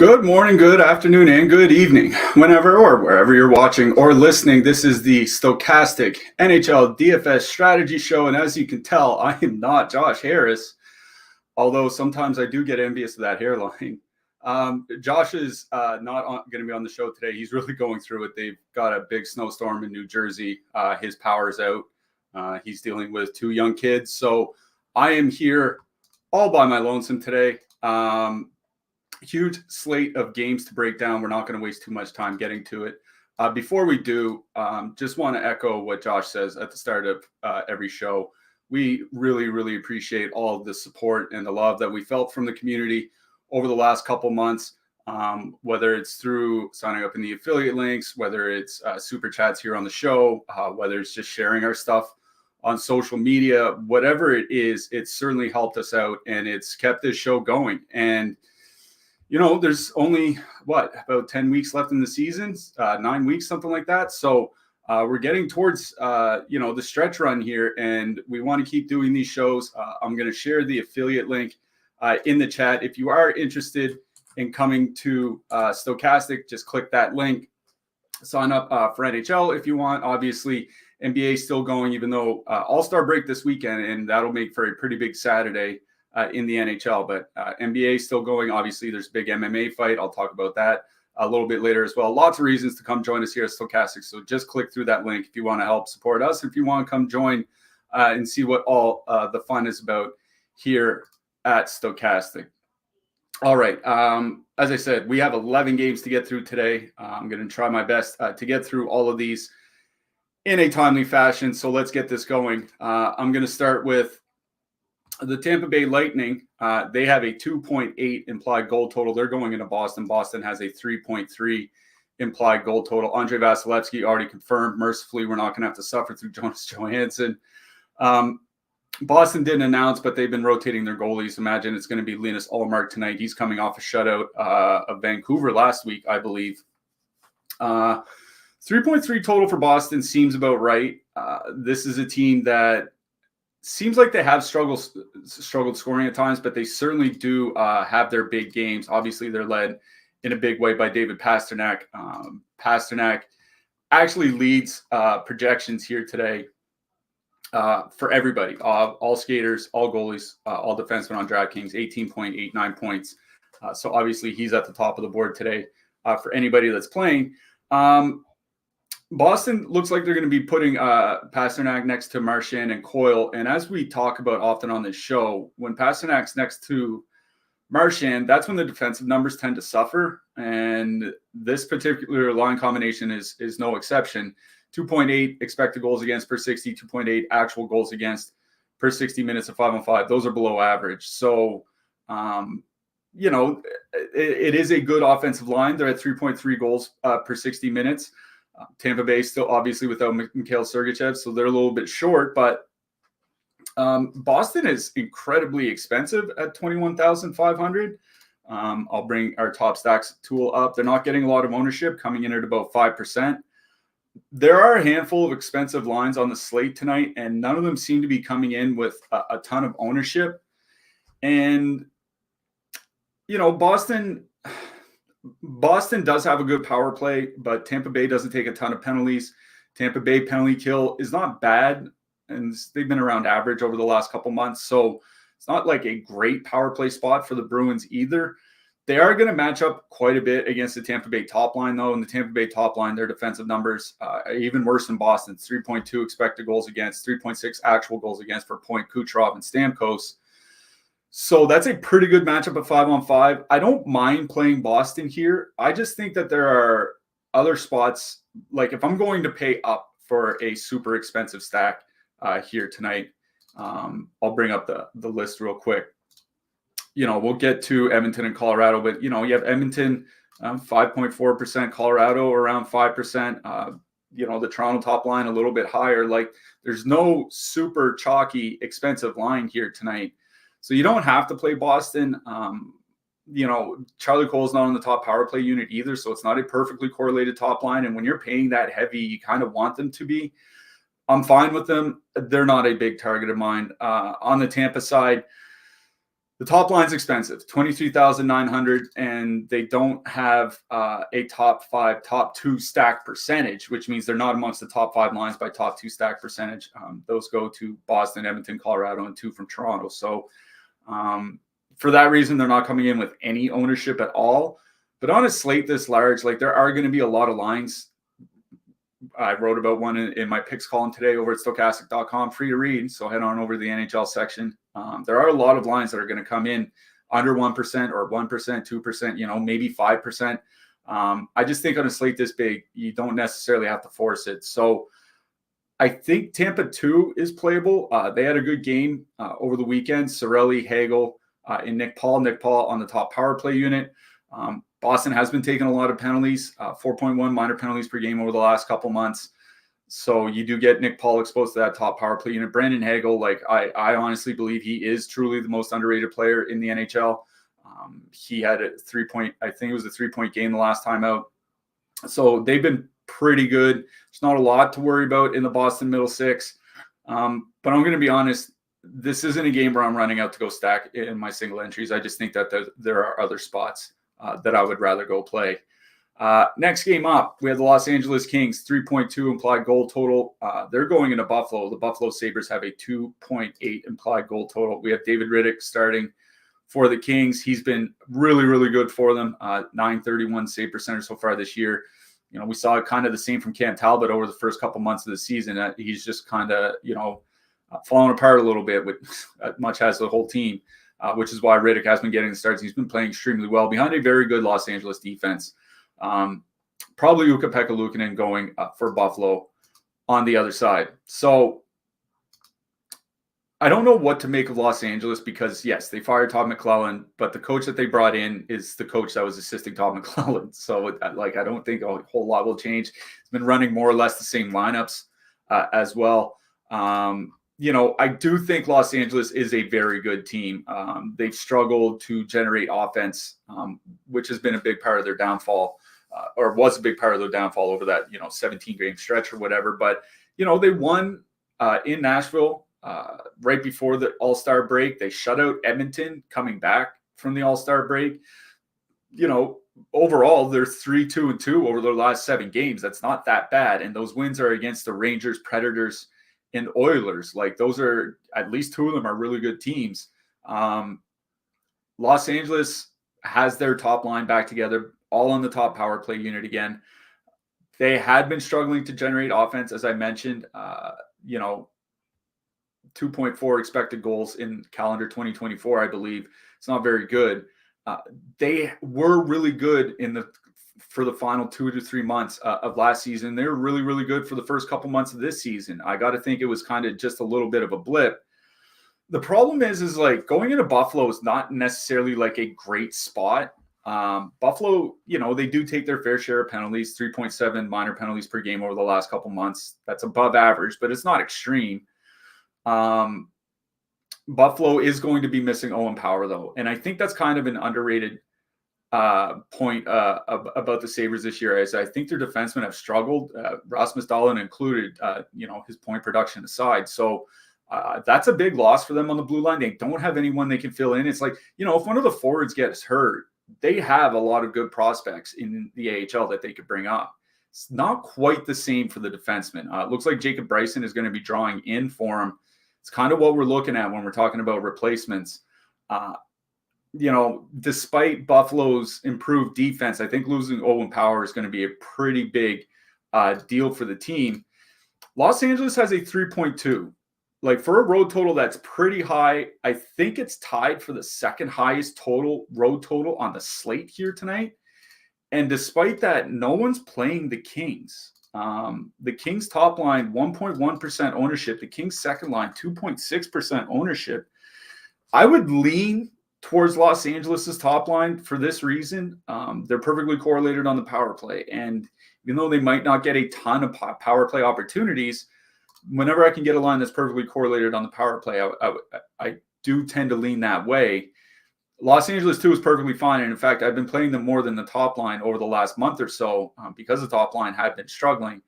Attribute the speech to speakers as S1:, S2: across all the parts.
S1: Good morning, good afternoon, and good evening, whenever or wherever you're watching or listening. This is the Stochastic NHL DFS Strategy Show, and as you can tell, I am not Josh Harris, although sometimes I do get envious of that hairline. Josh is not going to be on the show today. He's really going through it. They've got a big snowstorm in New Jersey. His power's out. He's dealing with two young kids, so I am here all by my lonesome today. Huge slate of games to break down. We're not going to waste too much time getting to it. Before we do, just want to echo what Josh says at the start of every show. We really, really appreciate all of the support and the love that we felt from the community over the last couple months, whether it's through signing up in the affiliate links, whether it's super chats here on the show, whether it's just sharing our stuff on social media, whatever it is, it's certainly helped us out and it's kept this show going. And you know, there's only, about 10 weeks left in the season, 9 weeks, something like that. So we're getting towards, the stretch run here, and we want to keep doing these shows. I'm going to share the affiliate link in the chat. If you are interested in coming to Stochastic, just click that link. Sign up for NHL if you want. Obviously, NBA is still going, even though All-Star break this weekend, and that'll make for a pretty big Saturday in the NHL, but NBA is still going. Obviously, there's a big MMA fight. I'll talk about that a little bit later as well. Lots of reasons to come join us here at Stochastic. So just click through that link if you want to help support us. If you want to come join and see what all the fun is about here at Stochastic. All right. As I said, we have 11 games to get through today. I'm going to try my best to get through all of these in a timely fashion. So let's get this going. I'm going to start with the Tampa Bay Lightning. They have a 2.8 implied goal total. They're going into Boston. Boston has a 3.3 implied goal total. Andrei Vasilevsky already confirmed. Mercifully, we're not going to have to suffer through Jonas Johansson. Boston didn't announce, but they've been rotating their goalies. Imagine it's going to be Linus Ullmark tonight. He's coming off a shutout of Vancouver last week, I believe. 3.3 total for Boston seems about right. This is a team that seems like they have struggled scoring at times, but they certainly do have their big games. Obviously, they're led in a big way by David Pastrnak. Pastrnak actually leads projections here today for everybody, all skaters, all goalies, all defensemen on DraftKings, 18.89 points. So obviously, he's at the top of the board today for anybody that's playing. Boston looks like they're going to be putting Pastrnak next to Marchand and Coyle. And as we talk about often on this show, when Pasternak's next to Marchand, that's when the defensive numbers tend to suffer. And this particular line combination is no exception. 2.8 expected goals against per 60, 2.8 actual goals against per 60 minutes of 5-on-5. Those are below average. So, it is a good offensive line. They're at 3.3 goals per 60 minutes. Tampa Bay still obviously without Mikhail Sergachev, so they're a little bit short, but Boston is incredibly expensive at $21,500. I'll bring our top stacks tool up. They're not getting a lot of ownership, coming in at about 5%. There are a handful of expensive lines on the slate tonight, and none of them seem to be coming in with a ton of ownership. And, Boston does have a good power play, but Tampa Bay doesn't take a ton of penalties. Tampa Bay penalty kill is not bad, and they've been around average over the last couple months. So it's not like a great power play spot for the Bruins either. They are going to match up quite a bit against the Tampa Bay top line, though. And the Tampa Bay top line, their defensive numbers are even worse than Boston's. 3.2 expected goals against, 3.6 actual goals against per point, Kucherov and Stamkos. So that's a pretty good matchup at 5-on-5. I don't mind playing Boston here. I just think that there are other spots, like if I'm going to pay up for a super expensive stack here tonight, I'll bring up the list real quick. We'll get to Edmonton and Colorado, but, you have Edmonton 5.4%, Colorado around 5%, the Toronto top line a little bit higher. Like there's no super chalky, expensive line here tonight. So you don't have to play Boston. Charlie Cole's not on the top power play unit either, so it's not a perfectly correlated top line. And when you're paying that heavy, you kind of want them to be. I'm fine with them. They're not a big target of mine. On the Tampa side, The top line's expensive, 23,900, and they don't have a top 5, top 2 stack percentage, which means they're not amongst the top 5 lines by top 2 stack percentage. Those go to Boston, Edmonton, Colorado, and 2 from Toronto. So for that reason, they're not coming in with any ownership at all. But on a slate this large, like, there are going to be a lot of lines. I wrote about one in my picks column today over at Stokastic.com, free to read. So head on over to the NHL section. There are a lot of lines that are going to come in under 1% or 1%, 2%, maybe 5%. I just think on a slate this big, you don't necessarily have to force it. So I think Tampa 2 is playable. They had a good game over the weekend. Cirelli, Hagel, and Nick Paul. Nick Paul on the top power play unit. Boston has been taking a lot of penalties, 4.1 minor penalties per game over the last couple months. So you do get Nick Paul exposed to that top power play unit. Brandon Hagel, like, I honestly believe he is truly the most underrated player in the NHL. He had a 3-point game the last time out. So they've been pretty good. There's not a lot to worry about in the Boston middle six. But I'm going to be honest, this isn't a game where I'm running out to go stack in my single entries. I just think that there are other spots that I would rather go play. Next game up, we have the Los Angeles Kings, 3.2 implied goal total. They're going into Buffalo. The Buffalo Sabres have a 2.8 implied goal total. We have David Rittich starting for the Kings. He's been really, really good for them. 931 save percentage so far this year. We saw kind of the same from Cam Talbot over the first couple months of the season. He's just kind of, falling apart a little bit, with much as the whole team. Which is why Rittich has been getting the starts. He's been playing extremely well behind a very good Los Angeles defense. Probably Ukko-Pekka Luukkonen going for Buffalo on the other side. So I don't know what to make of Los Angeles because, yes, they fired Todd McClellan, but the coach that they brought in is the coach that was assisting Todd McClellan. So, I don't think a whole lot will change. It's been running more or less the same lineups as well. I do think Los Angeles is a very good team. They've struggled to generate offense, which has been a big part of their downfall, or was a big part of their downfall over that, 17-game stretch or whatever. But, they won in Nashville right before the All-Star break. They shut out Edmonton coming back from the All-Star break. Overall, they're 3-2-2 over their last 7 games. That's not that bad. And those wins are against the Rangers, Predators, and Oilers. Like, those are, at least 2 of them are really good teams. Los Angeles has their top line back together, all on the top power play unit again. They had been struggling to generate offense, as I mentioned. 2.4 expected goals in calendar 2024, I believe. It's not very good. They were really good for the final 2 to 3 months of last season. They were really, really good for the first couple months of this season. I got to think it was kind of just a little bit of a blip. The problem is like, going into Buffalo is not necessarily like a great spot. Buffalo, they do take their fair share of penalties, 3.7 minor penalties per game over the last couple months. That's above average, but it's not extreme. Buffalo is going to be missing Owen Power, though. And I think that's kind of an underrated point about the Sabres this year, is I think their defensemen have struggled, Rasmus Dahlin included, his point production aside. So that's a big loss for them on the blue line. They don't have anyone they can fill in. It's like, if one of the forwards gets hurt, they have a lot of good prospects in the AHL that they could bring up. It's not quite the same for the defensemen. It looks like Jacob Bryson is going to be drawing in for him. It's kind of what we're looking at when we're talking about replacements. Despite Buffalo's improved defense, I think losing Owen Power is going to be a pretty big deal for the team. Los Angeles has a 3.2. Like, for a road total that's pretty high, I think it's tied for the second highest road total on the slate here tonight. And despite that, no one's playing the Kings. The Kings top line, 1.1% ownership. The Kings second line, 2.6% ownership. I would lean towards Los Angeles's top line for this reason. They're perfectly correlated on the power play. And even though they might not get a ton of power play opportunities, whenever I can get a line that's perfectly correlated on the power play, I do tend to lean that way. Los Angeles 2 is perfectly fine. And in fact, I've been playing them more than the top line over the last month or so because the top line had been struggling.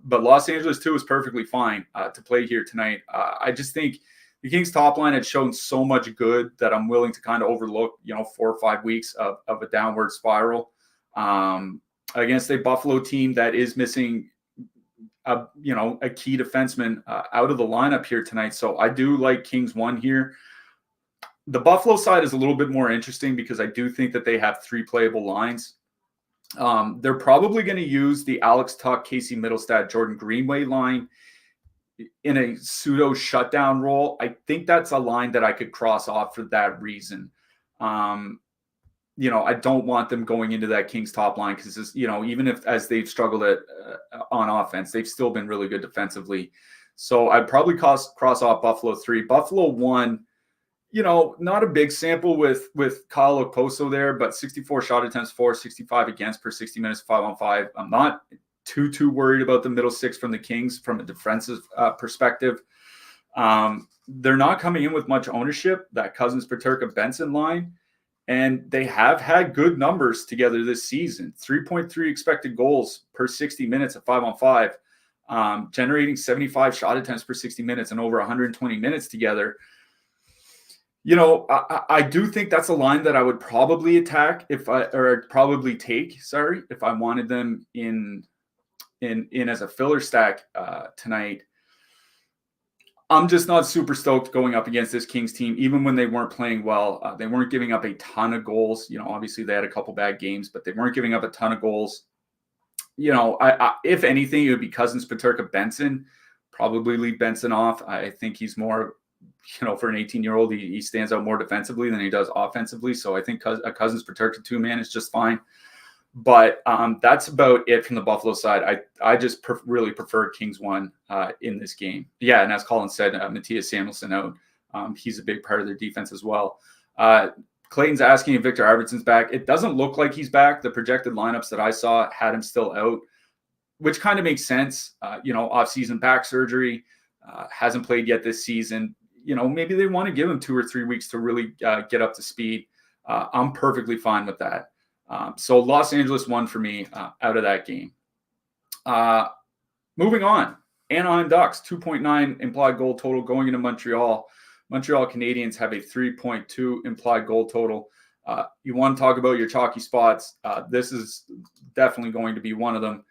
S1: But Los Angeles 2 is perfectly fine to play here tonight. I just think the Kings top line had shown so much good that I'm willing to kind of overlook, 4 or 5 weeks of a downward spiral against a Buffalo team that is missing a key defenseman out of the lineup here tonight. So I do like Kings 1 here. The Buffalo side is a little bit more interesting because I do think that they have 3 playable lines. They're probably going to use the Alex Tuch, Casey Middlestat, Jordan Greenway line in a pseudo shutdown role. I think that's a line that I could cross off for that reason. I don't want them going into that Kings top line because, even if as they've struggled on offense, they've still been really good defensively. So I'd probably cross off Buffalo 3. Buffalo 1, not a big sample with Kyle Okposo there, but 64 shot attempts for, 65 against per 60 minutes, 5-on-5. I'm not too worried about the middle six from the Kings from a defensive perspective. They're not coming in with much ownership, that Cousins, Peterka, Benson line, and they have had good numbers together this season. 3.3 expected goals per 60 minutes at 5-on-5, generating 75 shot attempts per 60 minutes and over 120 minutes together. I do think that's a line that I would probably take if I wanted them in as a filler stack tonight. I'm just not super stoked going up against this Kings team, even when they weren't playing well. They weren't giving up a ton of goals. Obviously they had a couple bad games, but they weren't giving up a ton of goals. If anything, it would be Cousins, Peterka, Benson. Probably leave Benson off. I think he's more, for an 18-year-old, he stands out more defensively than he does offensively. So I think a Cousins, Peterka 2-man is just fine. But that's about it from the Buffalo side. I just really prefer Kings 1 in this game. Yeah, and as Colin said, Matthias Samuelsson out. He's a big part of their defense as well. Clayton's asking if Victor Arvidsson's back. It doesn't look like he's back. The projected lineups that I saw had him still out, which kind of makes sense. Off-season back surgery, hasn't played yet this season. Maybe they want to give him 2 or 3 weeks to really get up to speed. I'm perfectly fine with that. So Los Angeles won for me out of that game. Moving on, Anaheim Ducks, 2.9 implied goal total going into Montreal. Montreal Canadiens have a 3.2 implied goal total. You want to talk about your chalky spots. This is definitely going to be one of them.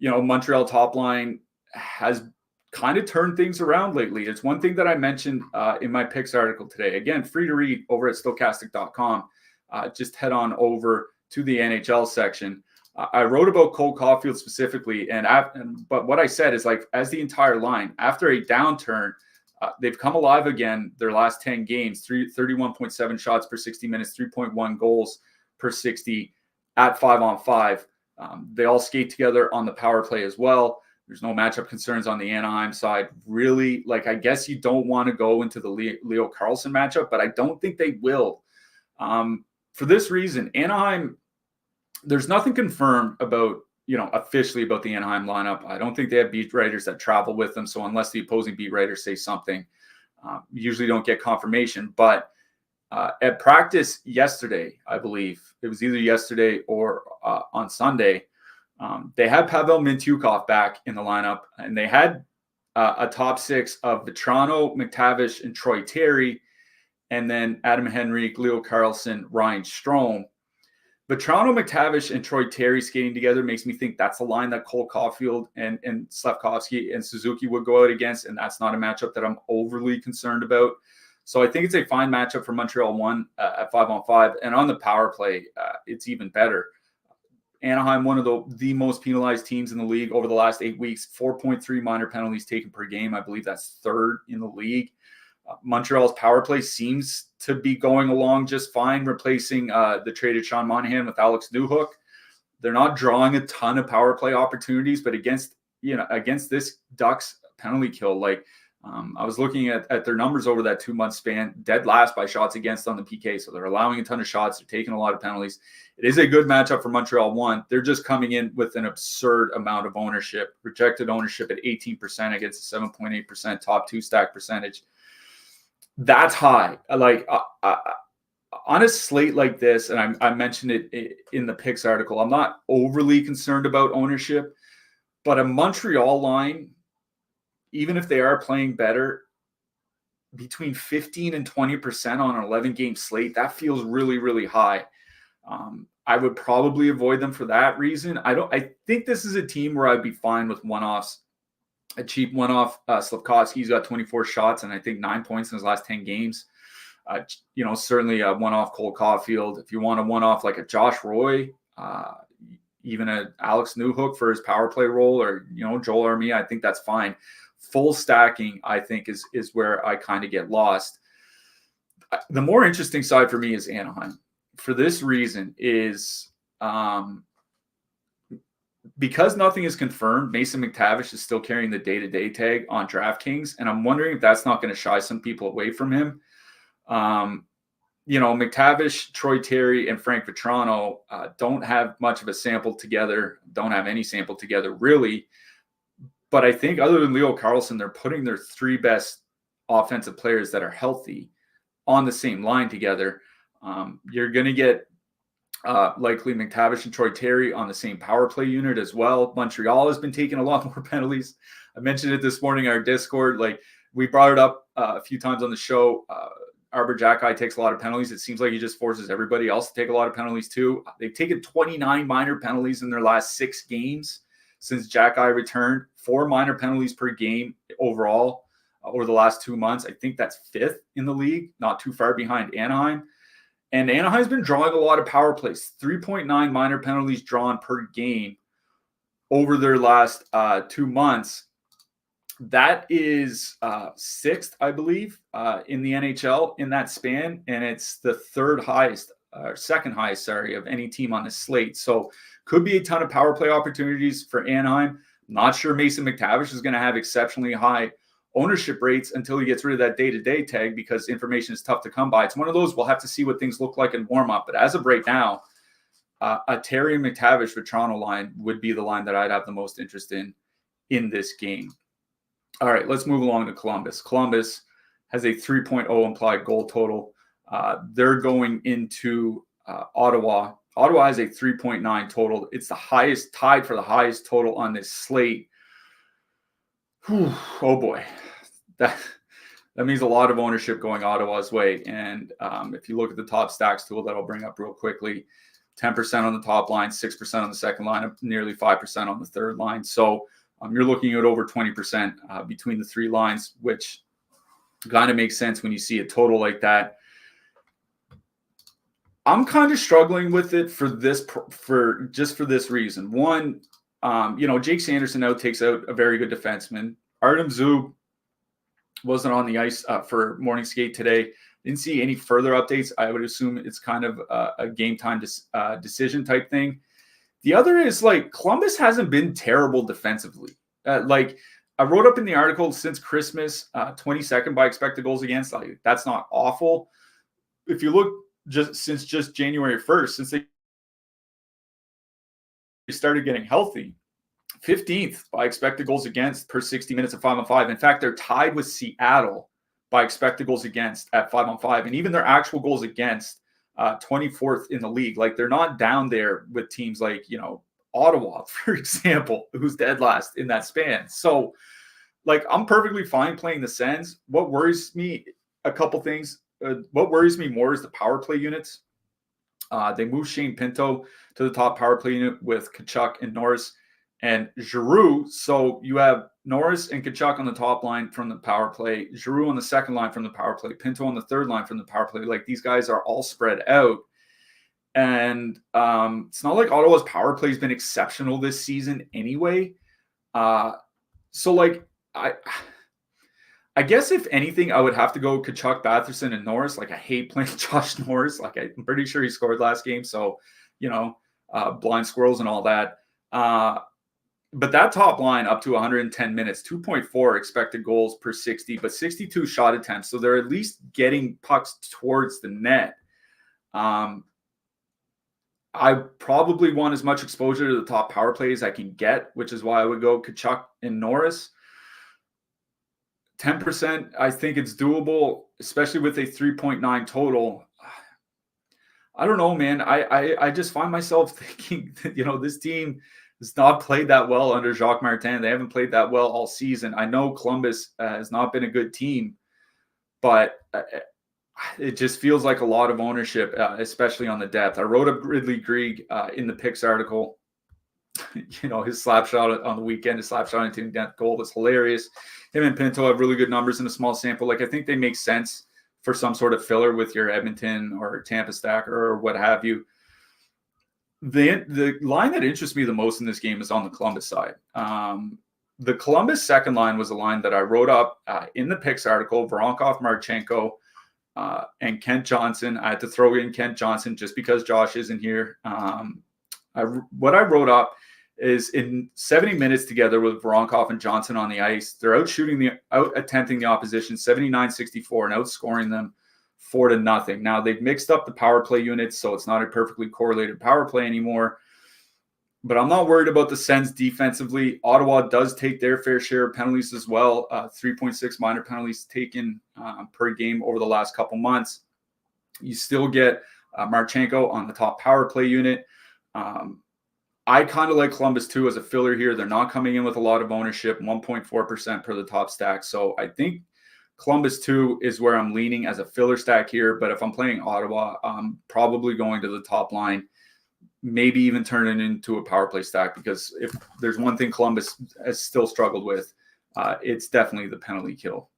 S1: Montreal top line has kind of turned things around lately. It's one thing that I mentioned in my picks article today. Again, free to read over at Stokastic.com. Just head on over to the NHL section. I wrote about Cole Caulfield specifically, but what I said is, like, as the entire line, after a downturn, they've come alive again their last 10 games, 31.7 shots per 60 minutes, 3.1 goals per 60 at 5-on-5. They all skate together on the power play as well. There's no matchup concerns on the Anaheim side. Really, I guess you don't want to go into the Leo Carlsson matchup, but I don't think they will. For this reason, Anaheim, there's nothing confirmed about, officially about the Anaheim lineup. I don't think they have beat writers that travel with them. So unless the opposing beat writers say something, usually don't get confirmation. But at practice yesterday, I believe it was either yesterday or on Sunday, they had Pavel Mintyukov back in the lineup, and they had a top 6 of Vetrano, McTavish, and Troy Terry, and then Adam Henrique, Leo Carlsson, Ryan Strome. Vetrano, McTavish, and Troy Terry skating together makes me think that's the line that Cole Caulfield and Slavkovsky and Suzuki would go out against, and that's not a matchup that I'm overly concerned about. So I think it's a fine matchup for Montreal 1 at 5-on-5, and on the power play, it's even better. Anaheim, one of the most penalized teams in the league over the last 8 weeks, 4.3 minor penalties taken per game. I believe that's 3rd in the league. Montreal's power play seems to be going along just fine, replacing the traded Sean Monahan with Alex Newhook. They're not drawing a ton of power play opportunities, but against this Ducks penalty kill, I was looking at their numbers over that 2-month span, dead last by shots against on the PK. So they're allowing a ton of shots. They're taking a lot of penalties. It is a good matchup for Montreal 1. They're just coming in with an absurd amount of ownership, projected ownership at 18% against a 7.8% top 2 stack percentage. That's high. On a slate like this, and I mentioned it in the picks article, I'm not overly concerned about ownership, but a Montreal line, even if they are playing better, between 15 and 20% on an 11-game slate, that feels really, really high. I would probably avoid them for that reason. I think this is a team where I'd be fine with one-offs. A cheap one-off, Slafkovsky's got 24 shots and I think 9 points in his last 10 games. Certainly a one-off Cole Caulfield. If you want a one-off like a Josh Roy, even a Alex Newhook for his power play role, or Joel Armia, I think that's fine. Full stacking, I think, is where I kind of get lost. The more interesting side for me is Anaheim. For this reason is because nothing is confirmed, Mason McTavish is still carrying the day-to-day tag on DraftKings, and I'm wondering if that's not going to shy some people away from him. McTavish, Troy Terry, and Frank Vetrano don't have much of a sample together, don't have any sample together, really. But I think other than Leo Carlsson, they're putting their three best offensive players that are healthy on the same line together. You're going to get likely McTavish and Troy Terry on the same power play unit as well. Montreal has been taking a lot more penalties. I mentioned it this morning in our Discord. Like, we brought it up a few times on the show. Arbor Jackeye takes a lot of penalties. It seems like he just forces everybody else to take a lot of penalties too. They've taken 29 minor penalties in their last 6 games since Jackeye returned. 4 minor penalties per game overall over the last 2 months. I think that's 5th in the league, not too far behind Anaheim. And Anaheim's been drawing a lot of power plays, 3.9 minor penalties drawn per game over their last 2 months. That is 6th, I believe, in the NHL in that span. And it's the second highest, of any team on the slate. So could be a ton of power play opportunities for Anaheim. Not sure Mason McTavish is going to have exceptionally high ownership rates until he gets rid of that day-to-day tag, because information is tough to come by. It's one of those, we'll have to see what things look like in warm-up. But as of right now, a Terry McTavish-Vetrano line would be the line that I'd have the most interest in this game. All right, let's move along to Columbus. Columbus has a 3.0 implied goal total. They're going into Ottawa. Ottawa has a 3.9 total. It's the highest, tied for the highest total on this slate. Whew, oh boy, that means a lot of ownership going Ottawa's way. And if you look at the top stacks tool that I'll bring up real quickly, 10% on the top line, 6% on the second line, nearly 5% on the third line. So you're looking at over 20% between the 3 lines, which kind of makes sense when you see a total like that. I'm kind of struggling with it for this reason. One, Jake Sanderson now takes out a very good defenseman. Artem Zub wasn't on the ice for morning skate today. Didn't see any further updates. I would assume it's kind of a game time decision type thing. The other is, like, Columbus hasn't been terrible defensively. Like, I wrote up in the article, since Christmas, 22nd by expected goals against. Like, that's not awful. If you look since January 1st, since they started getting healthy, 15th by expected goals against per 60 minutes at 5-on-5. In fact, they're tied with Seattle by expected goals against at 5-on-5. And even their actual goals against, 24th in the league. Like, they're not down there with teams like, Ottawa, for example, who's dead last in that span. So, like, I'm perfectly fine playing the Sens. What worries me, a couple things. What worries me more is the power play units. They moved Shane Pinto to the top power play unit with Tkachuk and Norris and Giroux. So you have Norris and Tkachuk on the top line from the power play, Giroux on the second line from the power play, Pinto on the third line from the power play. Like, these guys are all spread out. And it's not like Ottawa's power play has been exceptional this season anyway. So, like, I guess if anything, I would have to go Tkachuk, Batherson, and Norris. Like, I hate playing Josh Norris. Like, I'm pretty sure he scored last game. So, blind squirrels and all that. But that top line up to 110 minutes, 2.4 expected goals per 60, but 62 shot attempts. So they're at least getting pucks towards the net. I probably want as much exposure to the top power play as I can get, which is why I would go Tkachuk and Norris. 10%, I think it's doable, especially with a 3.9 total. I don't know, man. I just find myself thinking that, this team has not played that well under Jacques Martin. They haven't played that well all season. I know Columbus has not been a good team, but it just feels like a lot of ownership, especially on the depth. I wrote up Ridley Greig in the picks article. His slap shot on the weekend, his slap shot into net goal was hilarious. Him and Pinto have really good numbers in a small sample. Like, I think they make sense for some sort of filler with your Edmonton or Tampa stacker or what have you. The line that interests me the most in this game is on the Columbus side. The Columbus second line was a line that I wrote up in the picks article. Voronkov, Marchenko, and Kent Johnson. I had to throw in Kent Johnson just because Josh isn't here. What I wrote up is in 70 minutes together with Voronkov and Johnson on the ice, they're out attempting the opposition 79-64 and outscoring them 4-0. Now they've mixed up the power play units, so it's not a perfectly correlated power play anymore. But I'm not worried about the Sens defensively. Ottawa does take their fair share of penalties as well. 3.6 minor penalties taken per game over the last couple months. You still get Marchenko on the top power play unit. I kind of like Columbus too as a filler here. They're not coming in with a lot of ownership, 1.4% per the top stack. So I think Columbus 2 is where I'm leaning as a filler stack here. But if I'm playing Ottawa, I'm probably going to the top line, maybe even turn it into a power play stack, because if there's one thing Columbus has still struggled with, it's definitely the penalty kill.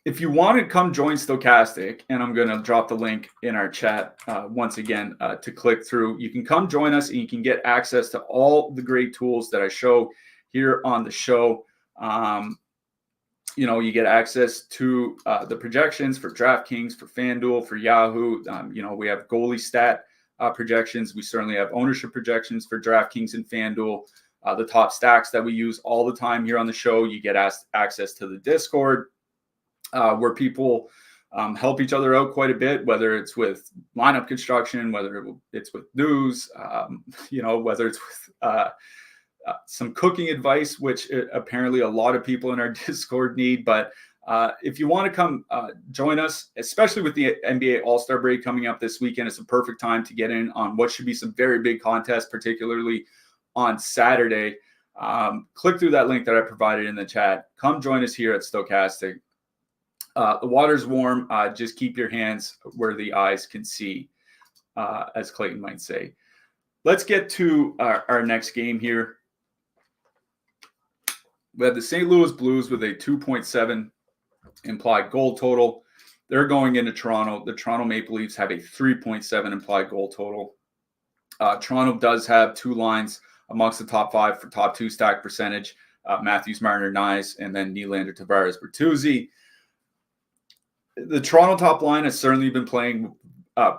S1: If you want to come join Stochastic, and I'm going to drop the link in our chat once again to click through, you can come join us and you can get access to all the great tools that I show here on the show. You get access to the projections for DraftKings, for FanDuel, for Yahoo. We have goalie stat projections. We certainly have ownership projections for DraftKings and FanDuel. The top stacks that we use all the time here on the show. You get access to the Discord, where people help each other out quite a bit, whether it's with lineup construction, whether it's with news, whether it's with some cooking advice, which apparently a lot of people in our Discord need. But if you want to come join us, especially with the NBA All-Star break coming up this weekend, it's a perfect time to get in on what should be some very big contests, particularly on Saturday. Click through that link that I provided in the chat. Come join us here at Stochastic. The water's warm. Just keep your hands where the eyes can see, as Clayton might say. Let's get to our next game here. We have the St. Louis Blues with a 2.7 implied goal total. They're going into Toronto. The Toronto Maple Leafs have a 3.7 implied goal total. Toronto does have two lines amongst the top five for top two stack percentage. Matthews, Marner, Nyes, and then Nylander, Tavares, Bertuzzi. The Toronto top line has certainly been playing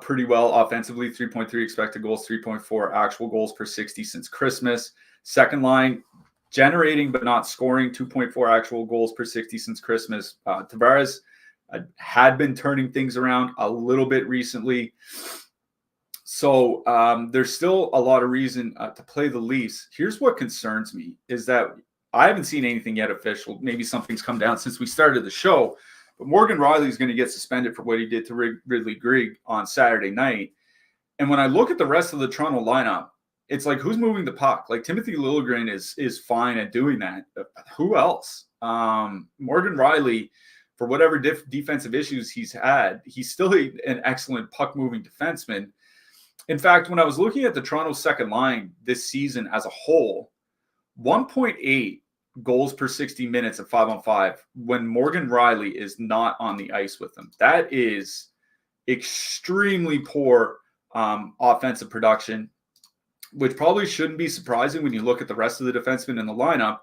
S1: pretty well offensively. 3.3 expected goals, 3.4 actual goals per 60 since Christmas. Second line, generating but not scoring, 2.4 actual goals per 60 since Christmas. Tavares had been turning things around a little bit recently. So there's still a lot of reason to play the Leafs. Here's what concerns me is that I haven't seen anything yet official. Maybe something's come down since we started the show. But Morgan Riley is going to get suspended for what he did to Ridley Greig on Saturday night. And when I look at the rest of the Toronto lineup, it's like, who's moving the puck? Like, Timothy Liljegren is fine at doing that. Who else? Morgan Riley, for whatever defensive issues he's had, he's still an excellent puck-moving defenseman. In fact, when I was looking at the Toronto second line this season as a whole, 1.8 goals per 60 minutes at 5-on-5 when Morgan Riley is not on the ice with them. That is extremely poor offensive production, which probably shouldn't be surprising when you look at the rest of the defensemen in the lineup,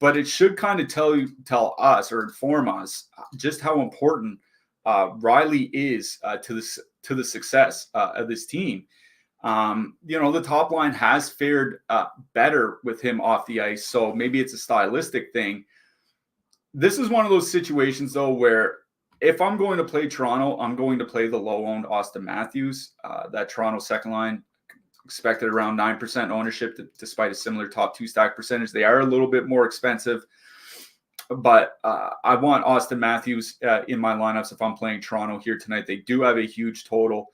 S1: but it should kind of tell us or inform us just how important Riley is to the success of this team. The top line has fared better with him off the ice, so maybe it's a stylistic thing. This is one of those situations, though, where if I'm going to play Toronto, I'm going to play the low-owned Austin Matthews. That Toronto second line expected around 9% ownership, despite a similar top two stack percentage. They are a little bit more expensive, but I want Austin Matthews in my lineups if I'm playing Toronto here tonight. They do have a huge total.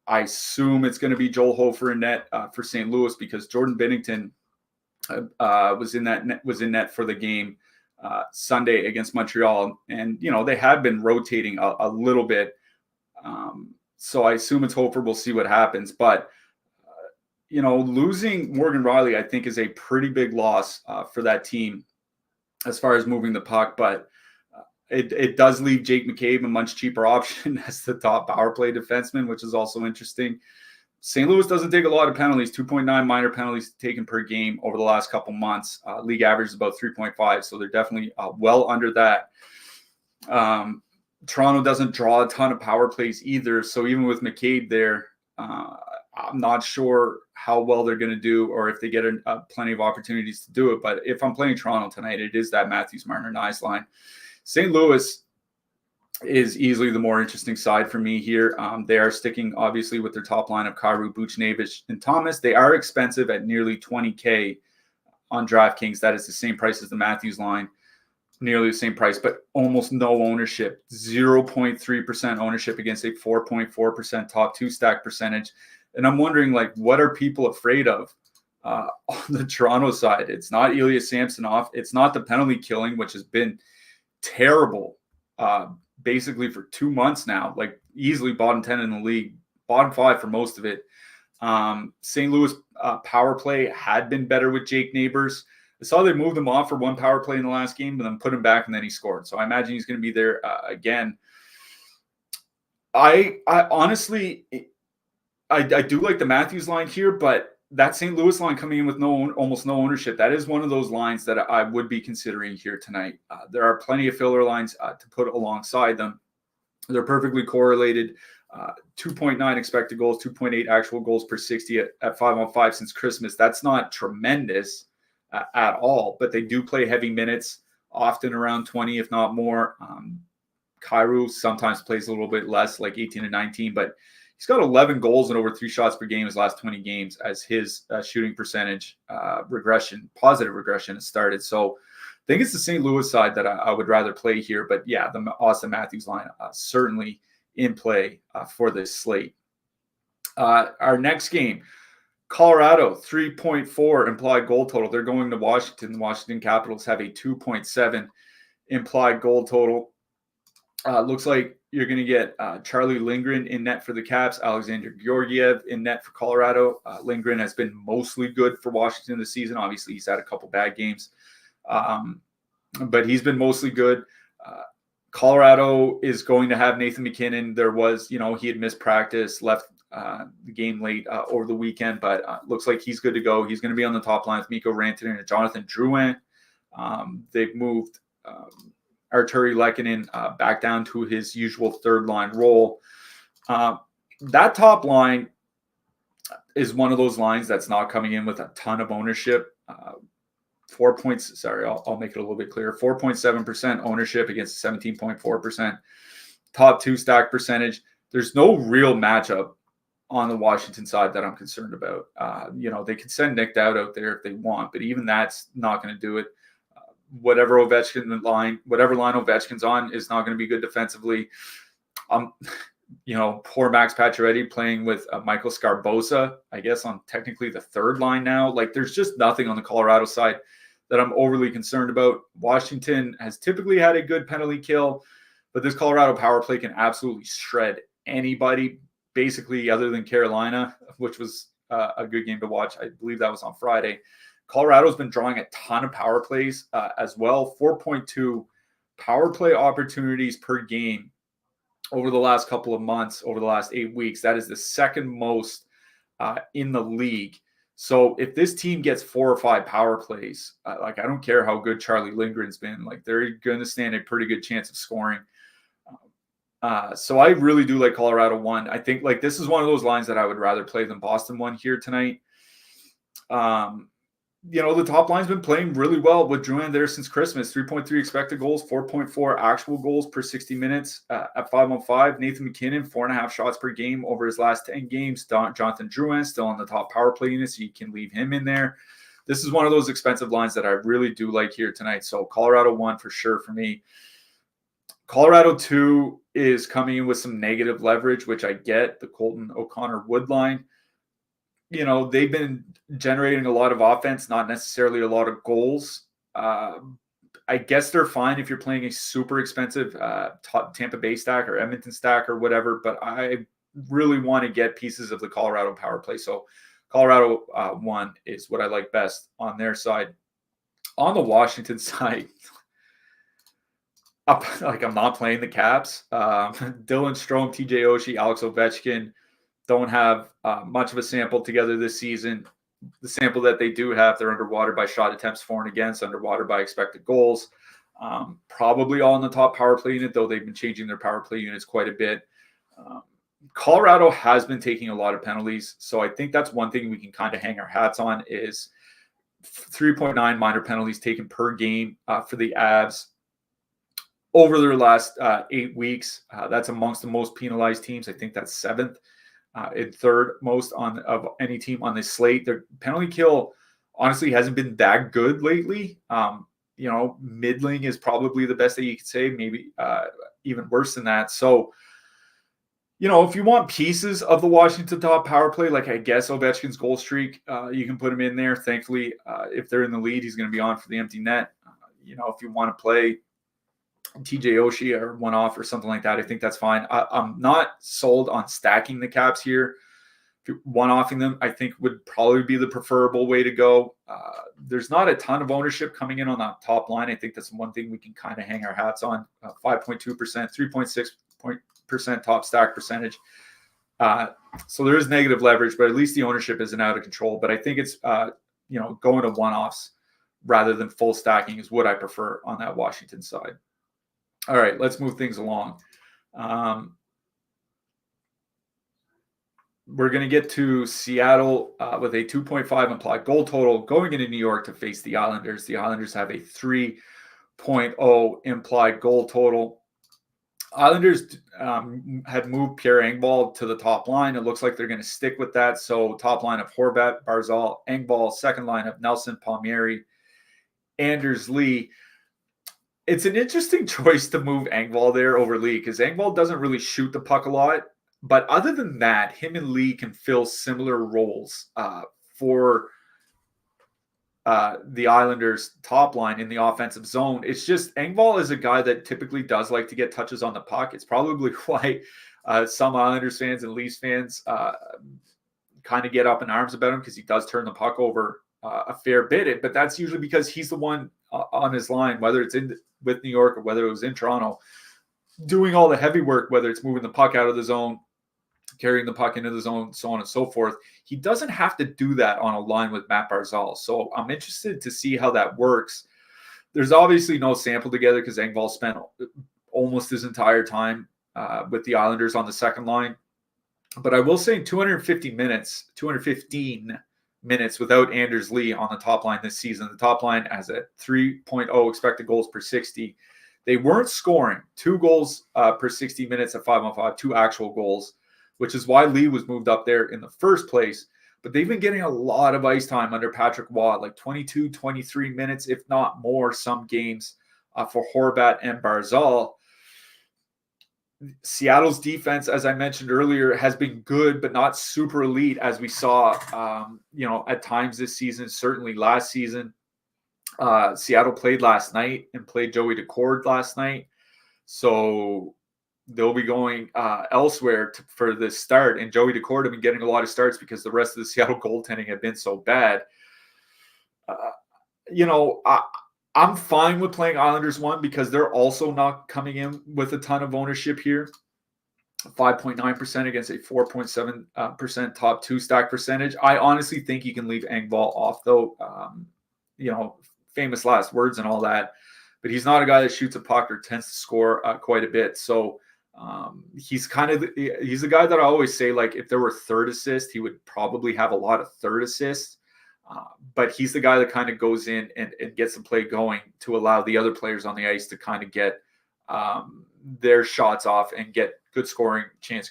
S1: I assume it's going to be Joel Hofer in net for St. Louis because Jordan Binnington was in net for the game Sunday against Montreal. And, they had been rotating a little bit. So I assume it's hopeful we'll see what happens. But, losing Morgan Rielly, I think, is a pretty big loss for that team as far as moving the puck. But it does leave Jake McCabe a much cheaper option as the top power play defenseman, which is also interesting. St. Louis doesn't take a lot of penalties, 2.9 minor penalties taken per game over the last couple months. League average is about 3.5, so they're definitely well under that. Toronto doesn't draw a ton of power plays either, so even with McCabe there, I'm not sure how well they're going to do or if they get plenty of opportunities to do it. But if I'm playing Toronto tonight, it is that Matthews, Marner, Nyes line. St. Louis is easily the more interesting side for me here. They are sticking, obviously, with their top line of Kyrou, Buchnevich, and Thomas. They are expensive at nearly $20K on DraftKings. That is the same price as the Matthews line, nearly the same price, but almost no ownership, 0.3% ownership against a 4.4% top two stack percentage. And I'm wondering, what are people afraid of on the Toronto side? It's not Ilya Samsonov. It's not the penalty killing, which has been terrible basically for 2 months now, easily bottom 10 in the league, bottom 5 for most of it. St. Louis power play had been better with Jake Neighbors. I saw they moved him off for one power play in the last game, but then put him back and then he scored. So I imagine he's going to be there again. I honestly, I do like the Matthews line here, but that St. Louis line coming in with almost no ownership, that is one of those lines that I would be considering here tonight. There are plenty of filler lines to put alongside them. They're perfectly correlated. 2.9 expected goals, 2.8 actual goals per 60 at 5-on-5 since Christmas. That's not tremendous at all, but they do play heavy minutes, often around 20, if not more. Kyrou sometimes plays a little bit less, like 18 and 19, but he's got 11 goals and over 3 shots per game his last 20 games as his shooting percentage positive regression has started. So I think it's the St. Louis side that I would rather play here. But yeah, the Austin Matthews line certainly in play for this slate. Our next game, Colorado, 3.4 implied goal total. They're going to Washington. The Washington Capitals have a 2.7 implied goal total. Looks like you're going to get Charlie Lindgren in net for the Caps, Alexander Georgiev in net for Colorado. Lindgren has been mostly good for Washington this season. Obviously, he's had a couple bad games, but he's been mostly good. Colorado is going to have Nathan MacKinnon. There was, he had missed practice, left the game late over the weekend, but looks like he's good to go. He's going to be on the top line with Mikko Rantanen and Jonathan Drouin. They've moved Arturi Lehkonen back down to his usual third line role. That top line is one of those lines that's not coming in with a ton of ownership. 4 points. Sorry, I'll make it a little bit clearer. 4.7% ownership against 17.4% top two stack percentage. There's no real matchup on the Washington side that I'm concerned about. They can send Nick Dowd out there if they want, but even that's not going to do it. Whatever line Ovechkin's on is not going to be good defensively. Poor Max Pacioretty playing with Michael Scarbosa, I guess, on technically the third line now. There's just nothing on the Colorado side that I'm overly concerned about. Washington has typically had a good penalty kill, but this Colorado power play can absolutely shred anybody, basically, other than Carolina, which was a good game to watch. I believe that was on Friday. Colorado's been drawing a ton of power plays as well. 4.2 power play opportunities per game over the last couple of months, over the last 8 weeks. That is the second most in the league. So if this team gets 4 or 5 power plays, I don't care how good Charlie Lindgren's been, they're going to stand a pretty good chance of scoring. So I really do like Colorado 1. I think this is one of those lines that I would rather play than Boston 1 here tonight. The top line's been playing really well with Drouin there since Christmas. 3.3 expected goals, 4.4 actual goals per 60 minutes at 5-on-5. Nathan MacKinnon, 4.5 shots per game over his last 10 games. Jonathan Drouin still on the top power play unit, so you can leave him in there. This is one of those expensive lines that I really do like here tonight. So Colorado 1 for sure for me. Colorado 2 is coming in with some negative leverage, which I get. The Colton O'Connor Wood line. They've been generating a lot of offense, not necessarily a lot of goals. I guess they're fine if you're playing a super expensive Tampa Bay stack or Edmonton stack or whatever, but I really want to get pieces of the Colorado power play. So Colorado 1 is what I like best on their side. On the Washington side, I'm not playing the Caps. Dylan Strome, TJ Oshie, Alex Ovechkin don't have much of a sample together this season. The sample that they do have, they're underwater by shot attempts for and against, underwater by expected goals. Probably all in the top power play unit, though they've been changing their power play units quite a bit. Colorado has been taking a lot of penalties, so I think that's one thing we can kind of hang our hats on is 3.9 minor penalties taken per game for the Avs over their last 8 weeks. That's amongst the most penalized teams. I think that's 7th and 3rd most of any team on this slate. Their penalty kill honestly hasn't been that good lately. Middling is probably the best that you could say, maybe even worse than that. So, if you want pieces of the Washington top power play, like I guess Ovechkin's goal streak, you can put him in there. Thankfully, if they're in the lead, he's going to be on for the empty net. If you want to play TJ Oshie or one off or something like that, I think that's fine. I'm not sold on stacking the Caps here. One-offing them, I think, would probably be the preferable way to go. There's not a ton of ownership coming in on that top line. I think that's one thing we can kind of hang our hats on. 5.2%, 3.6% top stack percentage. So there is negative leverage, but at least the ownership isn't out of control. But I think it's, going to one-offs rather than full stacking is what I prefer on that Washington side. All right, let's move things along. We're going to get to Seattle with a 2.5 implied goal total going into New York to face the Islanders. The Islanders have a 3.0 implied goal total. Islanders had moved Pierre Engvall to the top line. It looks like they're going to stick with that. So top line of Horvat, Barzal, Engvall, second line of Nelson, Palmieri, Anders Lee. It's an interesting choice to move Engvall there over Lee because Engvall doesn't really shoot the puck a lot. But other than that, him and Lee can fill similar roles for the Islanders' top line in the offensive zone. It's just Engvall is a guy that typically does like to get touches on the puck. It's probably why some Islanders fans and Leafs fans kind of get up in arms about him because he does turn the puck over a fair bit. But that's usually because he's the one on his line, whether it's with New York or whether it was in Toronto, doing all the heavy work, whether it's moving the puck out of the zone, carrying the puck into the zone, so on and so forth. He doesn't have to do that on a line with Matt Barzal. So I'm interested to see how that works. There's obviously no sample together because Engvall spent almost his entire time with the Islanders on the second line. But I will say 215 minutes without Anders Lee on the top line this season. The top line has a 3.0 expected goals per 60. They weren't scoring 2 goals per 60 minutes at 5-on-5, 2 actual goals, which is why Lee was moved up there in the first place. But they've been getting a lot of ice time under Patrick Waugh, like 22, 23 minutes, if not more, some games for Horvat and Barzal. Seattle's defense, as I mentioned earlier, has been good, but not super elite, as we saw, at times this season, certainly last season. Seattle played last night and played Joey Decord last night. So they'll be going elsewhere for this start. And Joey Decord have been getting a lot of starts because the rest of the Seattle goaltending had been so bad. I'm fine with playing Islanders 1 because they're also not coming in with a ton of ownership here. 5.9% against a 4.7% top 2 stack percentage. I honestly think you can leave Engvall off, though. Famous last words and all that. But he's not a guy that shoots a puck or tends to score quite a bit. So he's a guy that I always say, like, if there were third assist, he would probably have a lot of third assists. But he's the guy that kind of goes in and gets the play going to allow the other players on the ice to kind of get their shots off and get good scoring chance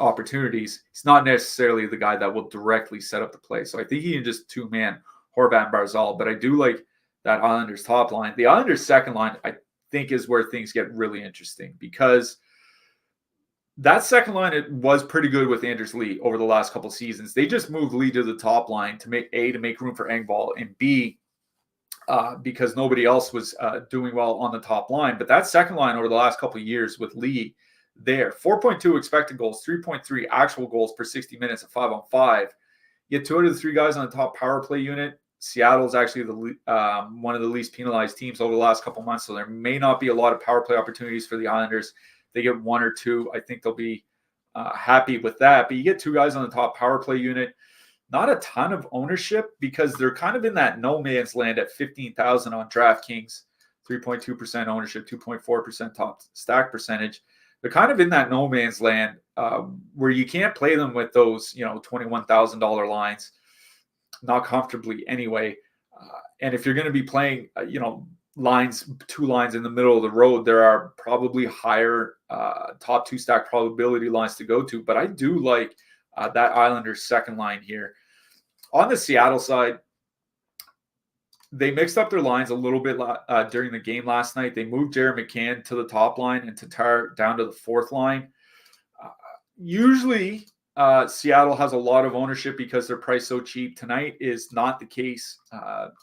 S1: opportunities. He's not necessarily the guy that will directly set up the play. So I think he can just two-man Horvat and Barzal. But I do like that Islanders top line. The Islanders second line, I think, is where things get really interesting because that second line, it was pretty good with Anders Lee over the last couple seasons. They just moved Lee to the top line to make room for Engvall, and B, because nobody else was doing well on the top line. But that second line over the last couple of years with Lee there, 4.2 expected goals, 3.3 actual goals per 60 minutes at 5-on-5. You get 2 out of the 3 guys on the top power play unit. Seattle's actually one of the least penalized teams over the last couple of months, so there may not be a lot of power play opportunities for the Islanders. They get 1 or 2. I think they'll be happy with that. But you get 2 guys on the top power play unit. Not a ton of ownership because they're kind of in that no man's land at 15,000 on DraftKings, 3.2% ownership, 2.4% top stack percentage. They're kind of in that no man's land where you can't play them with those, $21,000 lines, not comfortably anyway. And if you're going to be playing, 2 lines in the middle of the road, there are probably higher top 2 stack probability lines to go to. But I do like that Islanders second line here. On the Seattle side, they mixed up their lines a little bit during the game last night. They moved Jared McCann to the top line and Tatar down to the 4th line. Usually, Seattle has a lot of ownership because they're priced so cheap. Tonight is not the case.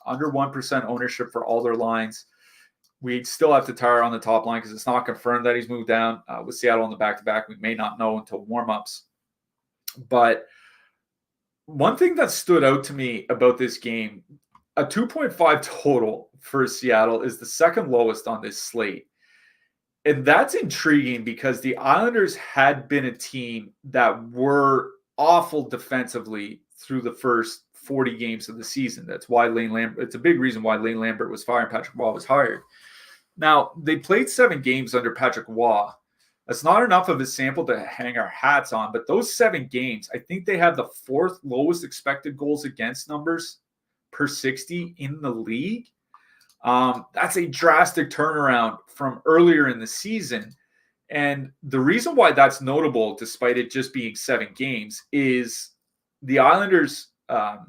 S1: Under 1% ownership for all their lines. We still have Tatar on the top line because it's not confirmed that he's moved down. With Seattle on the back-to-back, we may not know until warm-ups. But one thing that stood out to me about this game, a 2.5 total for Seattle is the second lowest on this slate. And that's intriguing because the Islanders had been a team that were awful defensively through the first 40 games of the season. That's why it's a big reason why Lane Lambert was fired and Patrick Waugh was hired. Now, they played 7 games under Patrick Waugh. That's not enough of a sample to hang our hats on, but those 7 games, I think they have the 4th lowest expected goals against numbers per 60 in the league. That's a drastic turnaround from earlier in the season. And the reason why that's notable, despite it just being 7 games, is the Islanders'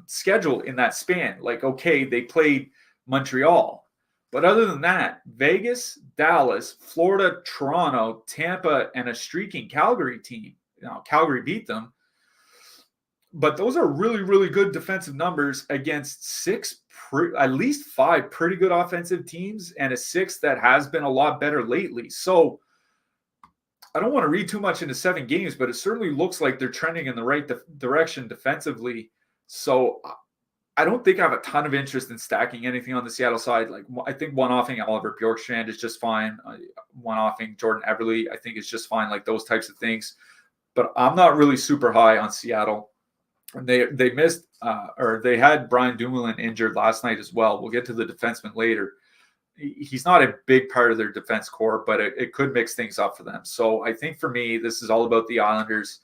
S1: schedule in that span. Like, okay, they played Montreal. But other than that, Vegas, Dallas, Florida, Toronto, Tampa, and a streaking Calgary team. Calgary beat them. But those are really, really good defensive numbers against at least 5 pretty good offensive teams and a 6th that has been a lot better lately. So I don't want to read too much into 7 games, but it certainly looks like they're trending in the right direction defensively. So I don't think I have a ton of interest in stacking anything on the Seattle side. Like, I think one-offing Oliver Bjorkstrand is just fine. One-offing Jordan Eberle, I think, is just fine, like those types of things. But I'm not really super high on Seattle. And they missed or they had Brian Dumoulin injured last night as well. We'll get to the defenseman later. He's not a big part of their defense core, but it could mix things up for them. So I think for me, this is all about the Islanders.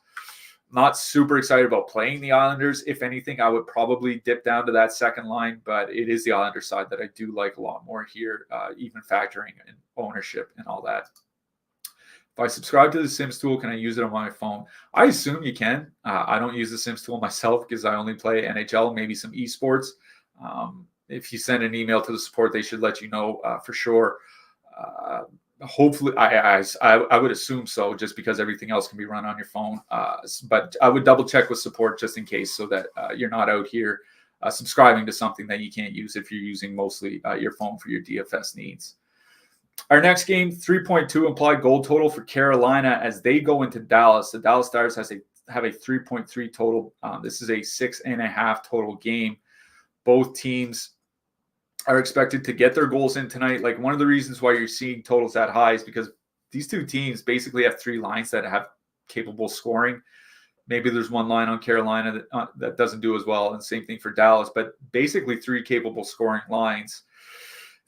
S1: Not super excited about playing the Islanders. If anything, I would probably dip down to that second line, but it is the Islanders side that I do like a lot more here, even factoring in ownership and all that. If I subscribe to the Sims tool, can I use it on my phone? I assume you can. I don't use the Sims tool myself because I only play NHL, maybe some esports. If you send an email to the support, they should let you know for sure. Hopefully, I would assume so, just because everything else can be run on your phone. But I would double check with support just in case, so that you're not out here subscribing to something that you can't use if you're using mostly your phone for your DFS needs. Our next game, 3.2 implied goal total for Carolina as they go into Dallas. The Dallas Stars have a 3.3 total. This is a 6.5 total game. Both teams are expected to get their goals in tonight. Like, one of the reasons why you're seeing totals that high is because these two teams basically have 3 lines that have capable scoring. Maybe there's one line on Carolina that doesn't do as well, and same thing for Dallas, but basically 3 capable scoring lines.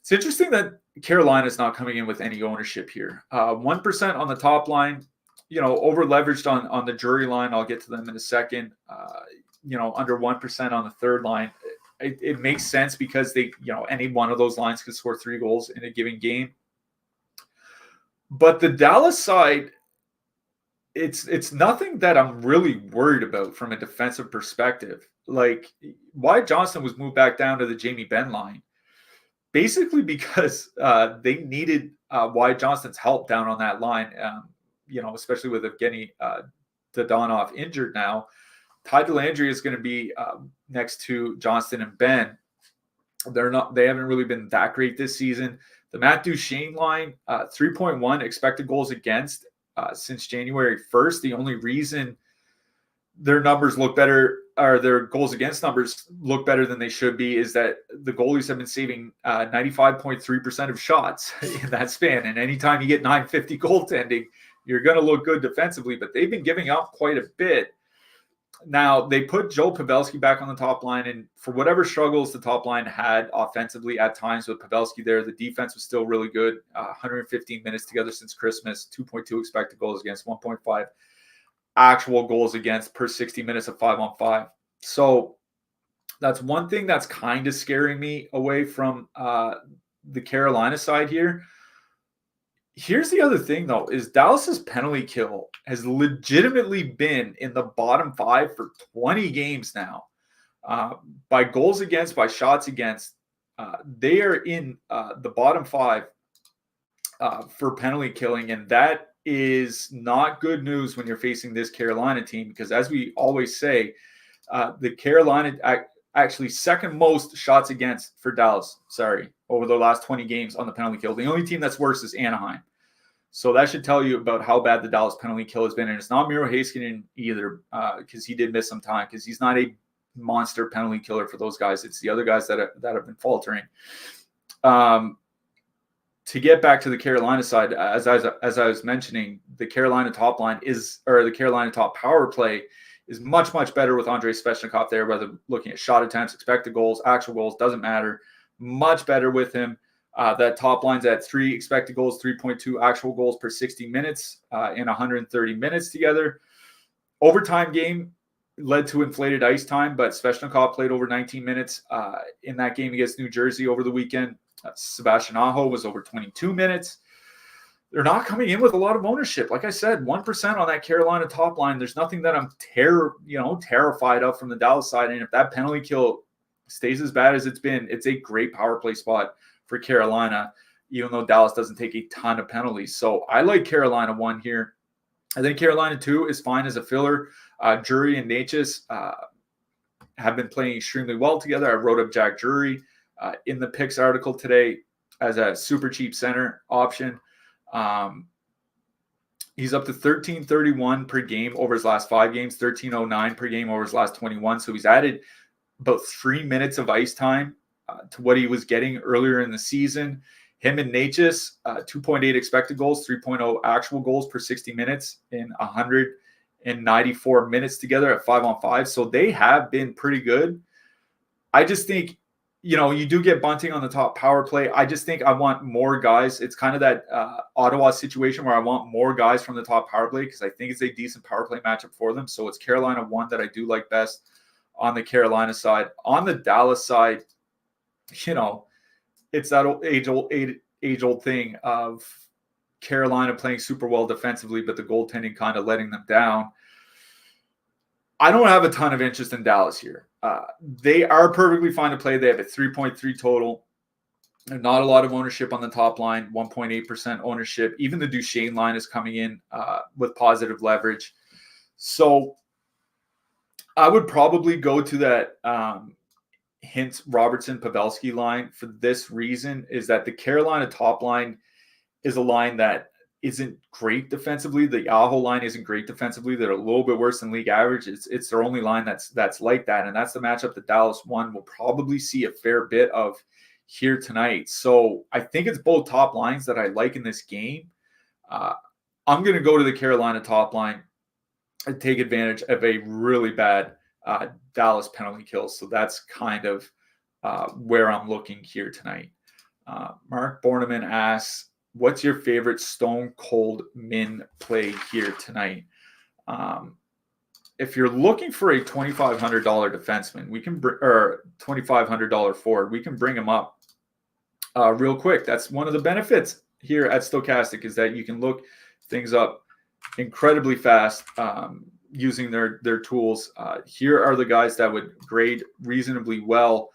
S1: It's interesting that Carolina is not coming in with any ownership here. 1% on the top line, over leveraged on the jury line. I'll get to them in a second. Under 1% on the third line. It makes sense because they, any one of those lines could score 3 goals in a given game. But the Dallas side, it's nothing that I'm really worried about from a defensive perspective. Like, Wyatt Johnston was moved back down to the Jamie Benn line, basically because they needed Wyatt Johnston's help down on that line. Especially with Evgeny Dadonov injured now. Ty Dellandrea is going to be next to Johnston and Ben. They haven't really been that great this season. The Matt Duchene line, 3.1 expected goals against since January 1st. The only reason their numbers look better, or their goals against numbers look better than they should be, is that the goalies have been saving 95.3% of shots in that span. And anytime you get 950 goaltending, you're going to look good defensively, but they've been giving up quite a bit. Now, they put Joe Pavelski back on the top line, and for whatever struggles the top line had offensively at times with Pavelski there, the defense was still really good. 115 minutes together since Christmas, 2.2 expected goals against, 1.5 actual goals against per 60 minutes of 5-on-5. So that's one thing that's kind of scaring me away from the Carolina side here. Here's the other thing, though, is Dallas's penalty kill has legitimately been in the bottom 5 for 20 games now. By goals against, by shots against, they are in the bottom 5 for penalty killing, and that is not good news when you're facing this Carolina team, because as we always say, the Carolina actually second most shots against for Dallas, over the last 20 games on the penalty kill. The only team that's worse is Anaheim. So that should tell you about how bad the Dallas penalty kill has been. And it's not Miro Heiskanen either, because he did miss some time, because he's not a monster penalty killer for those guys. It's the other guys that have been faltering. To get back to the Carolina side, as I was mentioning, the Carolina top line the Carolina top power play is much, much better with Andrei Svechnikov there, whether looking at shot attempts, expected goals, actual goals, doesn't matter. Much better with him. That top line's at 3 expected goals, 3.2 actual goals per 60 minutes in 130 minutes together. Overtime game led to inflated ice time, but Svechnikov played over 19 minutes in that game against New Jersey over the weekend. Sebastian Aho was over 22 minutes. They're not coming in with a lot of ownership. Like I said, 1% on that Carolina top line. There's nothing that I'm terrified of from the Dallas side. And if that penalty kill stays as bad as it's been, it's a great power play spot for Carolina, even though Dallas doesn't take a ton of penalties. So I like Carolina 1 here. I think Carolina 2 is fine as a filler. Drury and Natchez have been playing extremely well together. I wrote up Jack Drury in the picks article today as a super cheap center option. He's up to 13.31 per game over his last 5 games, 13.09 per game over his last 21. So he's added about 3 minutes of ice time to what he was getting earlier in the season. Him and Natchez, 2.8 expected goals, 3.0 actual goals per 60 minutes in 194 minutes together at 5-on-5. So they have been pretty good. I just think, you do get bunting on the top power play. I just think I want more guys. It's kind of that Ottawa situation where I want more guys from the top power play, because I think it's a decent power play matchup for them. So it's Carolina 1 that I do like best on the Carolina side. On the Dallas side, it's that age-old thing of Carolina playing super well defensively, but the goaltending kind of letting them down. I don't have a ton of interest in Dallas here. They are perfectly fine to play. They have a 3.3 total. Not a lot of ownership on the top line, 1.8% ownership. Even the Duchene line is coming in with positive leverage. So I would probably go to that Hintz, Robertson, Pavelski line for this reason, is that the Carolina top line is a line that isn't great defensively. The Aho line isn't great defensively. They're a little bit worse than league average. It's their only line that's like that, and that's the matchup that Dallas 1 will probably see a fair bit of here tonight. So I think it's both top lines that I like in this game. I'm going to go to the Carolina top line and take advantage of a really bad Dallas penalty kill. So that's kind of where I'm looking here tonight. Mark Borneman asks, what's your favorite stone cold min play here tonight? If you're looking for a $2,500 defenseman, we can or $2,500 forward, we can bring him up real quick. That's one of the benefits here at Stokastic, is that you can look things up incredibly fast using their tools. Here are the guys that would grade reasonably well.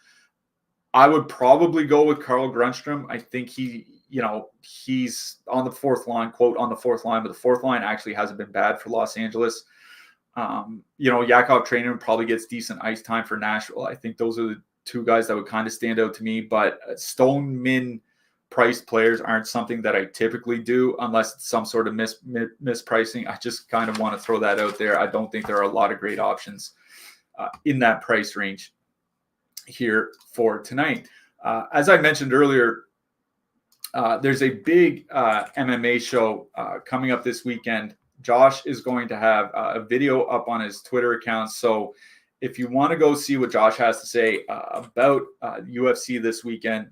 S1: I would probably go with Carl Grundstrom. I think he's on the fourth line, quote, on the fourth line, but the fourth line actually hasn't been bad for Los Angeles. Yakov Trainer probably gets decent ice time for Nashville. I think those are two guys that would kind of stand out to me, but stone min priced players aren't something that I typically do unless it's some sort of mispricing. I just kind of want to throw that out there. I don't think there are a lot of great options in that price range here for tonight. As I mentioned earlier, there's a big MMA show coming up this weekend. Josh is going to have a video up on his Twitter account. So if you want to go see what Josh has to say about UFC this weekend,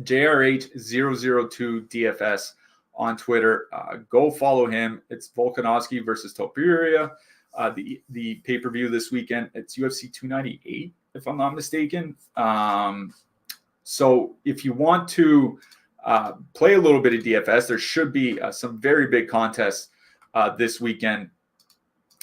S1: JRH002 DFS on Twitter. Go follow him. It's Volkanovski versus Topuria. The pay-per-view this weekend, it's UFC 298, if I'm not mistaken. So if you want to play a little bit of DFS, there should be some very big contests this weekend,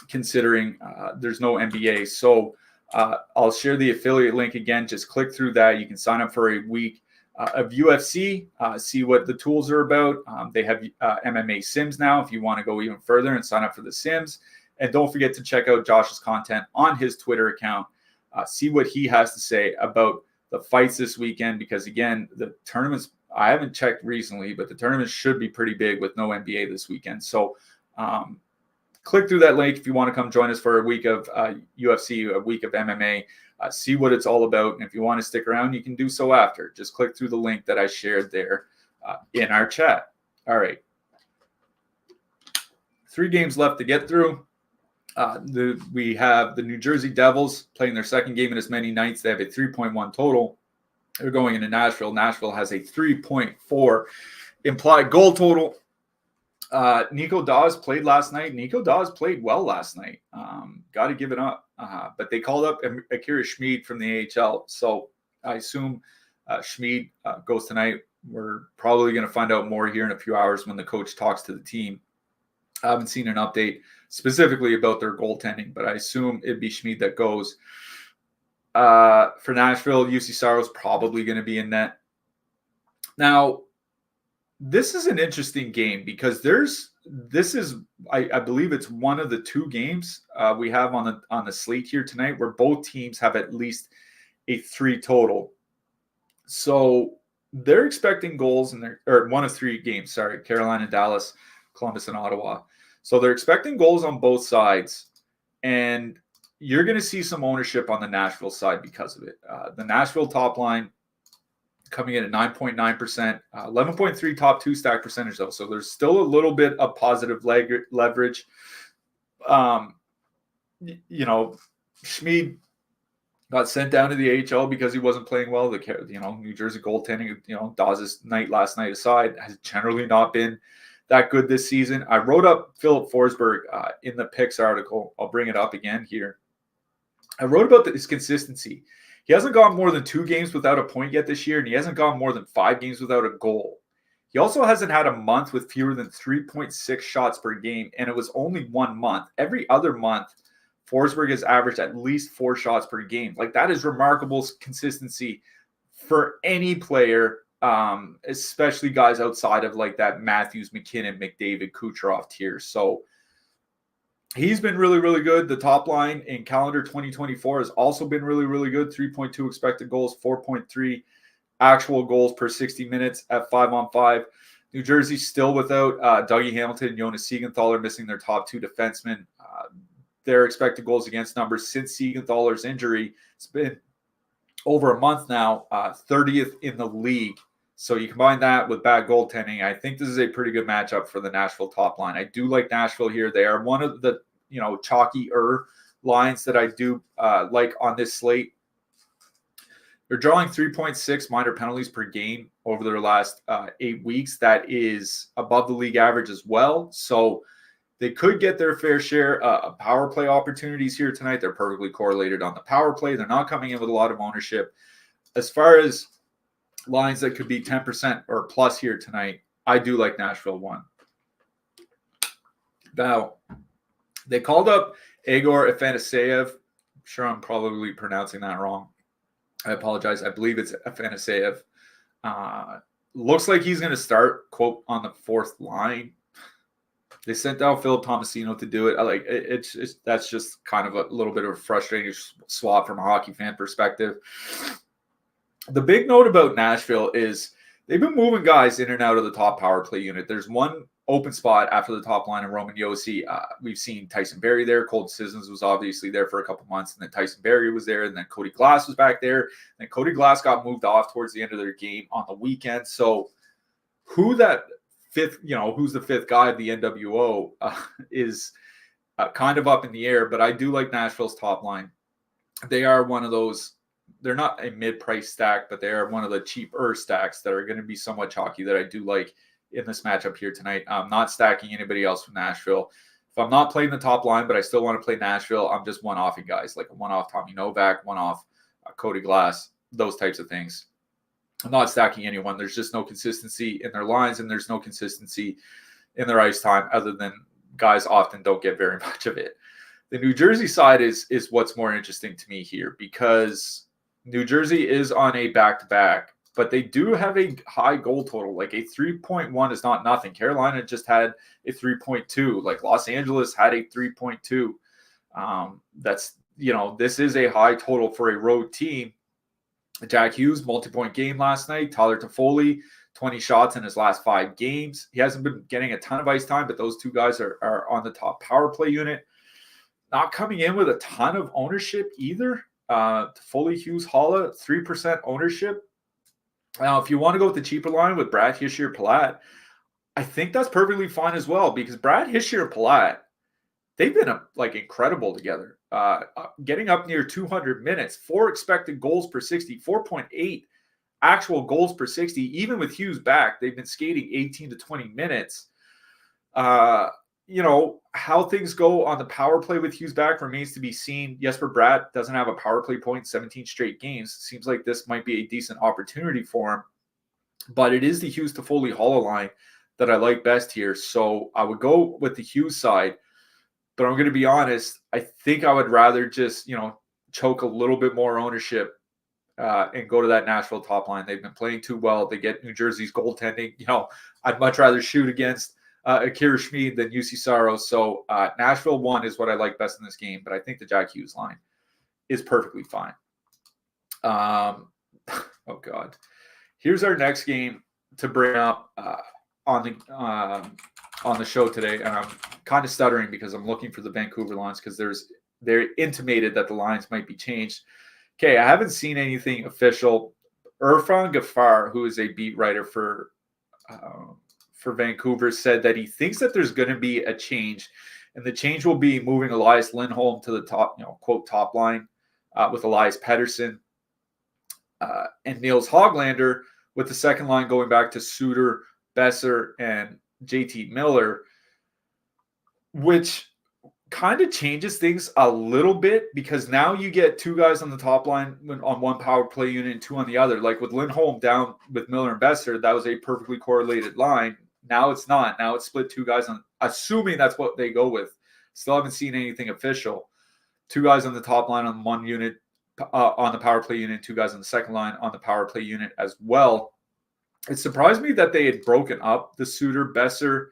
S1: considering there's no NBA. So I'll share the affiliate link again. Just click through that. You can sign up for a week of UFC, see what the tools are about. They have MMA Sims now if you want to go even further and sign up for the Sims. And don't forget to check out Josh's content on his Twitter account. See what he has to say about the fights this weekend, because, again, the tournaments, I haven't checked recently, but the tournaments should be pretty big with no NBA this weekend. So click through that link if you want to come join us for a week of UFC, a week of MMA. See what it's all about. And if you want to stick around, you can do so after. Just click through the link that I shared there in our chat. All right. 3 games left to get through. We have the New Jersey Devils playing their second game in as many nights. They have a 3.1 total. They're going into Nashville. Nashville has a 3.4 implied goal total. Nico Dawes played last night. Nico Dawes played well last night. Got to give it up. But they called up Akira Schmid from the AHL. So I assume Schmid goes tonight. We're probably going to find out more here in a few hours when the coach talks to the team. I haven't seen an update specifically about their goaltending, but I assume it'd be Schmid that goes. For Nashville, UC Saro's probably going to be in net. Now, this is an interesting game because I believe it's one of the 2 games we have on the slate here tonight where both teams have at least a 3 total. So they're expecting goals or one of 3 games. Sorry, Carolina, Dallas, Columbus, and Ottawa. So they're expecting goals on both sides, and you're going to see some ownership on the Nashville side because of it. The Nashville top line coming in at 9.9%, 11.3 top 2 stack percentage though. So there's still a little bit of positive leverage. Schmid got sent down to the AHL because he wasn't playing well. New Jersey goaltending, Dawes' night last night aside, has generally not been that good this season. I wrote up Philip Forsberg in the picks article. I'll bring it up again here. I wrote about his consistency. He hasn't gone more than 2 games without a point yet this year, and he hasn't gone more than 5 games without a goal. He also hasn't had a month with fewer than 3.6 shots per game, and it was only 1 month. Every other month, Forsberg has averaged at least 4 shots per game. Like, that is remarkable consistency for any player, especially guys outside of like that Matthews, McKinnon, McDavid, Kucherov tier. So he's been really, really good. The top line in calendar 2024 has also been really, really good. 3.2 expected goals, 4.3 actual goals per 60 minutes at 5-on-5. New Jersey still without Dougie Hamilton and Jonas Siegenthaler, missing their top 2 defensemen. Their expected goals against numbers since Siegenthaler's injury, it's been over a month now, 30th in the league. So you combine that with bad goaltending, I think this is a pretty good matchup for the Nashville top line. I do like Nashville here. They are one of the chalkier lines that I do like on this slate. They're drawing 3.6 minor penalties per game over their last 8 weeks. That is above the league average as well. So they could get their fair share of power play opportunities here tonight. They're perfectly correlated on the power play. They're not coming in with a lot of ownership. As far as lines that could be 10% or plus here tonight, I do like Nashville 1. Now, they called up Egor Afanaseyev. I'm sure I'm probably pronouncing that wrong. I apologize. I believe it's Afanaseyev. Looks like he's going to start, quote, on the 4th line. They sent down Philip Tomasino to do it. That's just kind of a little bit of a frustrating swap from a hockey fan perspective. The big note about Nashville is they've been moving guys in and out of the top power play unit. There's one open spot after the top line of Roman Josi. We've seen Tyson Barrie there. Colton Sissons was obviously there for a couple months, and then Tyson Barrie was there, and then Cody Glass was back there. And Cody Glass got moved off towards the end of their game on the weekend. So who's the fifth guy of the NWO is kind of up in the air, but I do like Nashville's top line. They are one of those, they're not a mid-price stack, but they are one of the cheaper stacks that are going to be somewhat chalky that I do like in this matchup here tonight. I'm not stacking anybody else from Nashville. If I'm not playing the top line, but I still want to play Nashville, I'm just one-offing guys, like a one-off Tommy Novak, one-off Cody Glass, those types of things. I'm not stacking anyone. There's just no consistency in their lines, and there's no consistency in their ice time other than guys often don't get very much of it. The New Jersey side is what's more interesting to me here, because New Jersey is on a back-to-back, but they do have a high goal total. Like a 3.1 is not nothing. Carolina just had a 3.2. Like Los Angeles had a 3.2. This is a high total for a road team. Jack Hughes, multi-point game last night. Tyler Toffoli, 20 shots in his last 5 games. He hasn't been getting a ton of ice time, but those two guys are on the top power play unit. Not coming in with a ton of ownership either. Toffoli, Hughes, Holla, 3% ownership. Now, if you want to go with the cheaper line with Brad Hischier, Palat, I think that's perfectly fine as well, because Brad Hischier and Palat, they've been incredible together. Getting up near 200 minutes, 4 expected goals per 60, 4.8 actual goals per 60. Even with Hughes back, they've been skating 18 to 20 minutes. How things go on the power play with Hughes back remains to be seen. Jesper Bratt doesn't have a power play point in 17 straight games. Seems like this might be a decent opportunity for him. But it is the Hughes to Foley Hollow line that I like best here. So I would go with the Hughes side. But I'm going to be honest, I think I would rather just, choke a little bit more ownership and go to that Nashville top line. They've been playing too well. They get New Jersey's goaltending. I'd much rather shoot against Akira Schmid than UC Saros. So Nashville 1 is what I like best in this game, but I think the Jack Hughes line is perfectly fine. Oh, God. Here's our next game to bring up on the show today, and I'm kind of stuttering because I'm looking for the Vancouver lines because they're intimated that the lines might be changed. Okay, I haven't seen anything official. Irfan Ghaffar, who is a beat writer for Vancouver, said that he thinks that there's going to be a change, and the change will be moving Elias Lindholm to the top, quote, top line with Elias Pettersson and Niels Hoglander with the second line going back to Suter, Besser, and JT Miller, which kind of changes things a little bit because now you get 2 guys on the top line on one power play unit and 2 on the other. Like with Lindholm down with Miller and Besser, that was a perfectly correlated line. Now it's not. Now it's split 2 guys on, assuming that's what they go with. Still haven't seen anything official. 2 guys on the top line on one unit on the power play unit, 2 guys on the second line on the power play unit as well. It surprised me that they had broken up the Suter, Besser,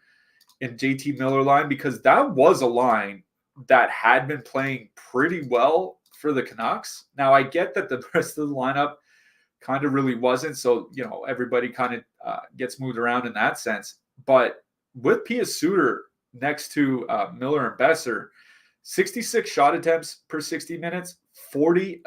S1: and JT Miller line because that was a line that had been playing pretty well for the Canucks. Now, I get that the rest of the lineup kind of really wasn't, so, everybody kind of gets moved around in that sense. But with Pius Suter next to Miller and Besser, 66 shot attempts per 60 minutes, 40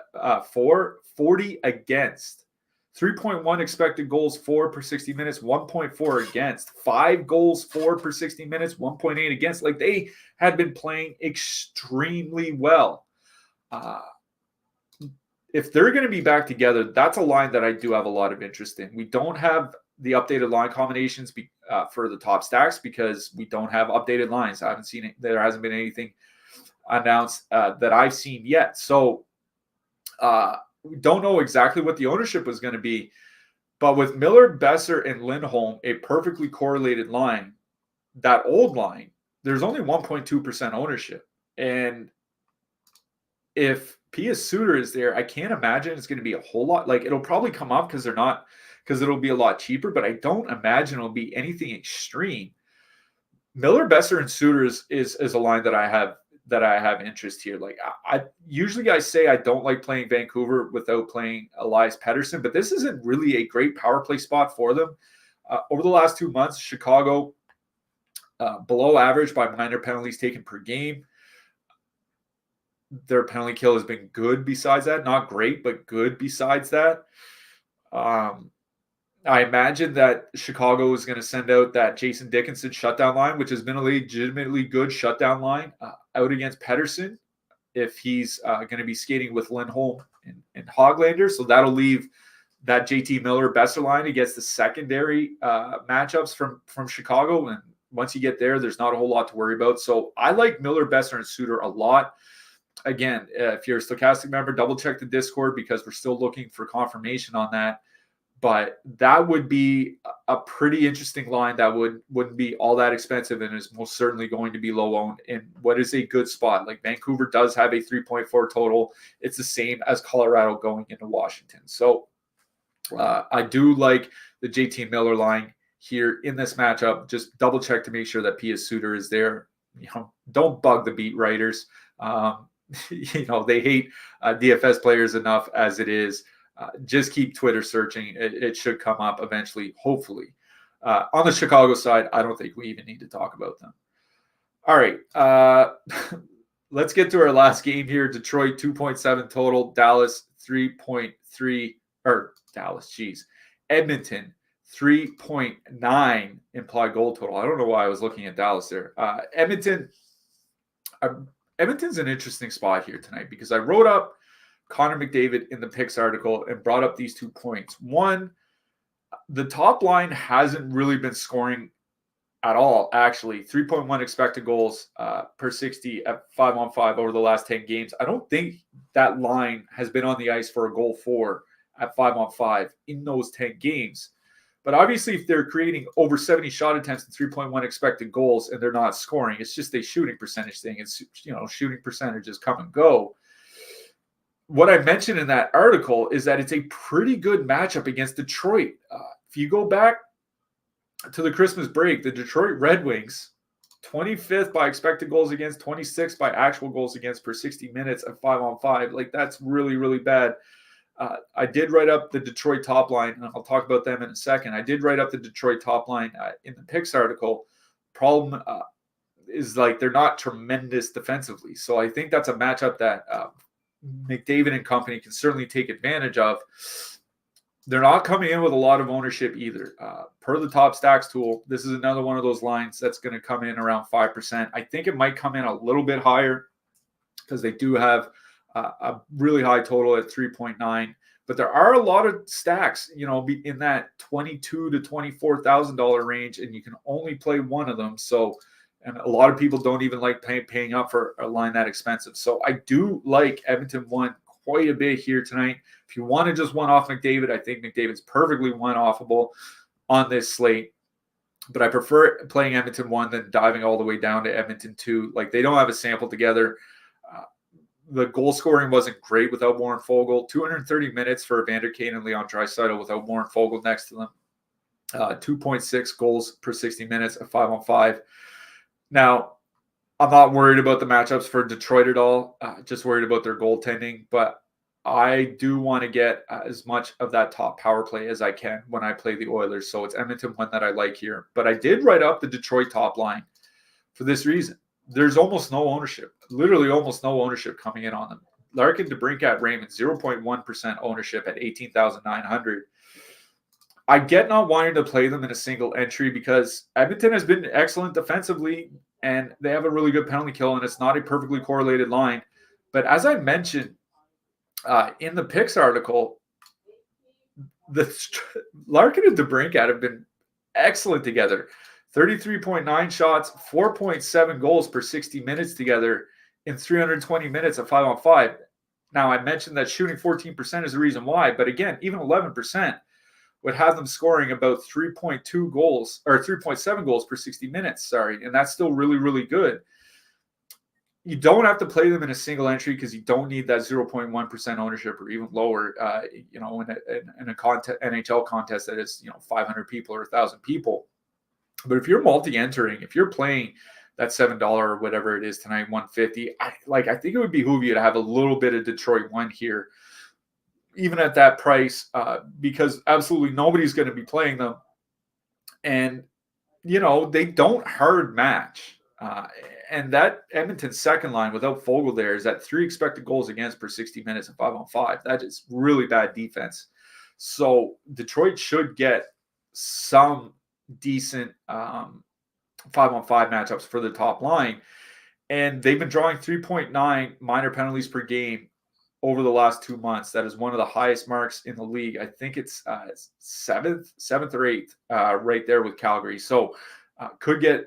S1: against. 3.1 expected goals for per 60 minutes, 1.4 against. 5 goals for per 60 minutes, 1.8 against. Like, they had been playing extremely well. If they're going to be back together, that's a line that I do have a lot of interest in. We don't have the updated line combinations for the top stacks because we don't have updated lines. I haven't seen it. There hasn't been anything announced that I've seen yet. So, we don't know exactly what the ownership was going to be, but with Miller, Besser, and Lindholm, a perfectly correlated line, that old line, there's only 1.2% ownership. And if Pius Suter is there, I can't imagine it's going to be a whole lot. Like, it'll probably come up because it'll be a lot cheaper, but I don't imagine it'll be anything extreme.
S2: Miller, Besser, and Suter is a line that I have interest here. Like I usually I say I don't like playing Vancouver without playing Elias Pettersson, but this isn't really a great power play spot for them. Over the last 2 months, Chicago below average by minor penalties taken per game. Their penalty kill has been good besides that. Not great, but good besides that. I imagine that Chicago is going to send out that Jason Dickinson shutdown line, which has been a legitimately good shutdown line, out against Pettersson if he's going to be skating with Lindholm and Hoglander. So that'll leave that JT Miller-Besser line against the secondary matchups from Chicago. And once you get there, there's not a whole lot to worry about. So I like Miller, Besser, and Suter a lot. Again, if you're a Stochastic member, double check the Discord because we're still looking for confirmation on that. But that would be a pretty interesting line that wouldn't be all that expensive and is most certainly going to be low owned in what is a good spot. Like Vancouver does have a 3.4 total. It's the same as Colorado going into Washington. So I do like the JT Miller line here in this matchup. Just double check to make sure that Pia Suter is there. Don't bug the beat writers. They hate DFS players enough as it is. Just keep Twitter searching. It should come up eventually, hopefully. On the Chicago side, I don't think we even need to talk about them. All right. Let's get to our last game here. Detroit 2.7 total. Dallas 3.3 or Dallas, geez. Edmonton 3.9 implied goal total. I don't know why I was looking at Dallas there. Edmonton's an interesting spot here tonight because I wrote up Connor McDavid in the picks article and brought up these 2 points. One, the top line hasn't really been scoring at all, actually. 3.1 expected goals per 60 at 5-on-5 over the last 10 games. I don't think that line has been on the ice for a goal for at 5-on-5 in those 10 games. But obviously, if they're creating over 70 shot attempts and 3.1 expected goals and they're not scoring, it's just a shooting percentage thing. It's, shooting percentages come and go. What I mentioned in that article is that it's a pretty good matchup against Detroit. If you go back to the Christmas break, the Detroit Red Wings, 25th by expected goals against, 26th by actual goals against per 60 minutes at 5-on-5. Like, that's really, really bad. I did write up the Detroit top line, and I'll talk about them in a second. I did write up the Detroit top line in the picks article. Problem is, like, they're not tremendous defensively. So I think that's a matchup that McDavid and company can certainly take advantage of. They're not coming in with a lot of ownership either. Per the top stacks tool, this is another one of those lines that's going to come in around 5%. I think it might come in a little bit higher because they do have a really high total at 3.9. But there are a lot of stacks, in that $22,000 to $24,000 range, and you can only play one of them. So, and a lot of people don't even like paying up for a line that expensive. So I do like Edmonton one quite a bit here tonight. If you want to just one off McDavid, I think McDavid's perfectly one offable on this slate. But I prefer playing Edmonton one than diving all the way down to Edmonton two. Like, they don't have a sample together. The goal scoring wasn't great without Warren Foegele. 230 minutes for Evander Kane and Leon Draisaitl without Warren Foegele next to them. 2.6 goals per 60 minutes at 5-on-5. Now, I'm not worried about the matchups for Detroit at all. Just worried about their goaltending. But I do want to get as much of that top power play as I can when I play the Oilers. So it's Edmonton one that I like here. But I did write up the Detroit top line for this reason. There's almost no ownership, literally almost no ownership coming in on them. Larkin, DeBrincat, Raymond, 0.1% ownership at 18,900. I get not wanting to play them in a single entry because Edmonton has been excellent defensively and they have a really good penalty kill, and it's not a perfectly correlated line. But as I mentioned in the picks article, the Larkin and DeBrincat have been excellent together. 33.9 shots, 4.7 goals per 60 minutes together in 320 minutes at 5-on-5. Now, I mentioned that shooting 14% is the reason why, but again, even 11% would have them scoring about 3.2 goals or 3.7 goals per 60 minutes. And that's still really, really good. You don't have to play them in a single entry because you don't need that 0.1% ownership or even lower, in a NHL contest that is, 500 people or 1,000 people. But if you're multi-entering, if you're playing that $7 or whatever it is tonight, 150, I think it would behoove you to have a little bit of Detroit one here, even at that price, because absolutely nobody's going to be playing them. And, they don't hard match. And that Edmonton second line without Fogle there is at 3 expected goals against per 60 minutes and 5-on-5. That is really bad defense. So Detroit should get some decent 5-on-5 matchups for the top line. And they've been drawing 3.9 minor penalties per game over the last 2 months. That is one of the highest marks in the league. I think it's seventh or eighth right there with Calgary. So could get,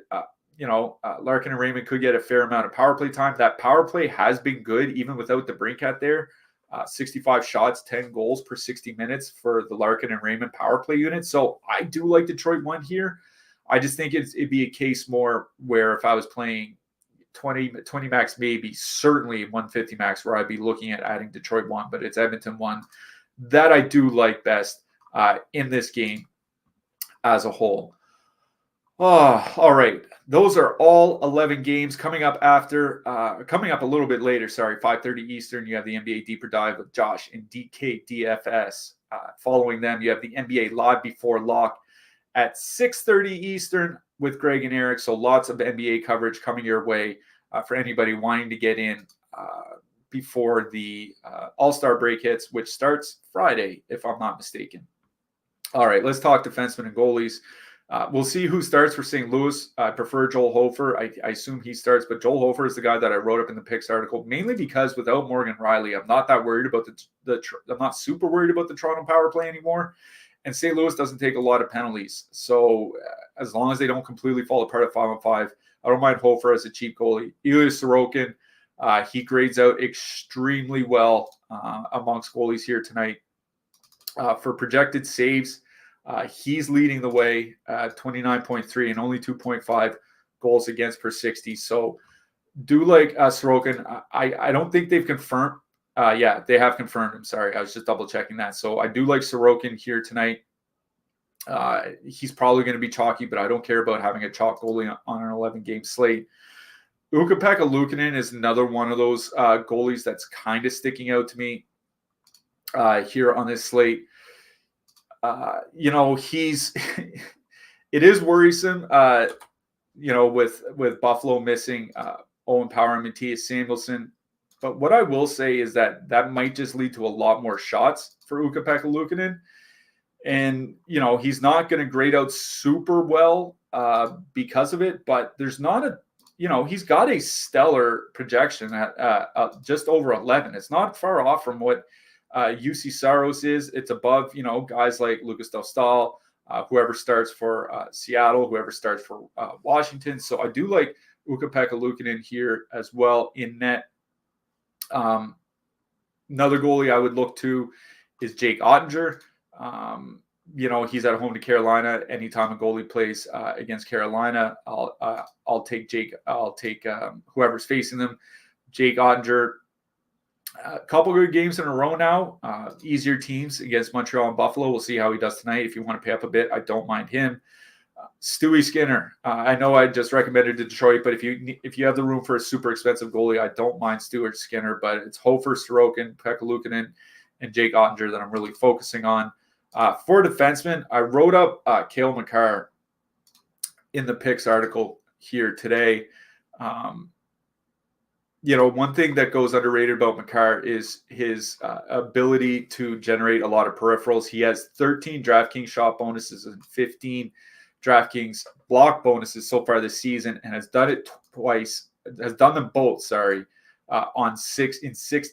S2: Larkin and Raymond could get a fair amount of power play time. That power play has been good even without the Brinkat there. 65 shots, 10 goals per 60 minutes for the Larkin and Raymond power play unit. So I do like Detroit one here. I just think it'd be a case more where if I was playing 20 max, maybe certainly 150 max, where I'd be looking at adding Detroit one, but it's Edmonton one that I do like best in this game as a whole. Oh, all right. Those are all 11 games coming up a little bit later. 5:30 Eastern. You have the NBA Deeper Dive with Josh and DK DFS. Following them, you have the NBA Live Before Lock at 6:30 Eastern with Greg and Eric. So lots of NBA coverage coming your way for anybody wanting to get in before the All-Star break hits, which starts Friday, if I'm not mistaken. All right, let's talk defensemen and goalies. We'll see who starts for St. Louis. I prefer Joel Hofer. I assume he starts, but Joel Hofer is the guy that I wrote up in the picks article, mainly because without Morgan Riley, I'm not that worried about I'm not super worried about the Toronto power play anymore. And St. Louis doesn't take a lot of penalties. So as long as they don't completely fall apart at 5-on-5, I don't mind Hofer as a cheap goalie. Ilya Sorokin, he grades out extremely well amongst goalies here tonight. For projected saves, he's leading the way, 29.3 and only 2.5 goals against per 60. So do like Sorokin. I don't think they've confirmed. Yeah, they have confirmed him. Sorry, I was just double checking that. So I do like Sorokin here tonight. He's probably going to be chalky, but I don't care about having a chalk goalie on an 11-game slate. Ukko-Pekka Luukkonen is another one of those goalies that's kind of sticking out to me here on this slate. He's it is worrisome, with Buffalo missing Owen Power and Mattias Samuelsson. But what I will say is that might just lead to a lot more shots for Ukko-Pekka Luukkonen. And, he's not going to grade out super well because of it, but there's not he's got a stellar projection at just over 11. It's not far off from what UC Saros is. It's above, guys like Lucas Del Stal, whoever starts for Seattle, whoever starts for Washington. So I do like Ukko-Pekka Luukkonen here as well in net. Another goalie I would look to is Jake Ottinger. He's at home to Carolina. Anytime a goalie plays against Carolina, I'll take Jake. I'll take whoever's facing them. Jake Ottinger. A couple good games in a row now. Easier teams against Montreal and Buffalo. We'll see how he does tonight. If you want to pay up a bit, I don't mind him. Stewie Skinner. I know I just recommended to Detroit, but if you have the room for a super expensive goalie, I don't mind Stuart Skinner. But it's Hofer, Sorokin, Pekka Luukkonen, and Jake Ottinger that I'm really focusing on. For defensemen, I wrote up Cale Makar in the picks article here today. One thing that goes underrated about Makar is his ability to generate a lot of peripherals. He has 13 DraftKings shot bonuses and 15 DraftKings block bonuses so far this season, and has done it twice. Has done them both. On six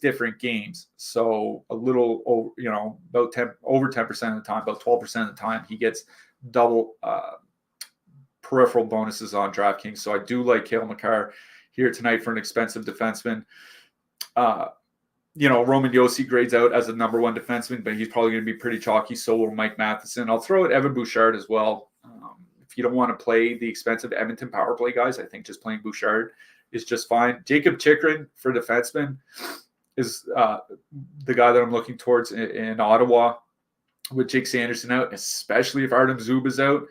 S2: different games. So a little, about over 10% of the time, about 12% of the time, he gets double peripheral bonuses on DraftKings. So I do like Cale Makar here tonight for an expensive defenseman. Roman Josi grades out as a number one defenseman, but he's probably going to be pretty chalky. So will Mike Matheson. I'll throw out Evan Bouchard as well. If you don't want to play the expensive Edmonton power play guys, I think just playing Bouchard is just fine. Jacob Chychrun for defenseman is the guy that I'm looking towards in Ottawa with Jake Sanderson out, especially if Artem Zub is out.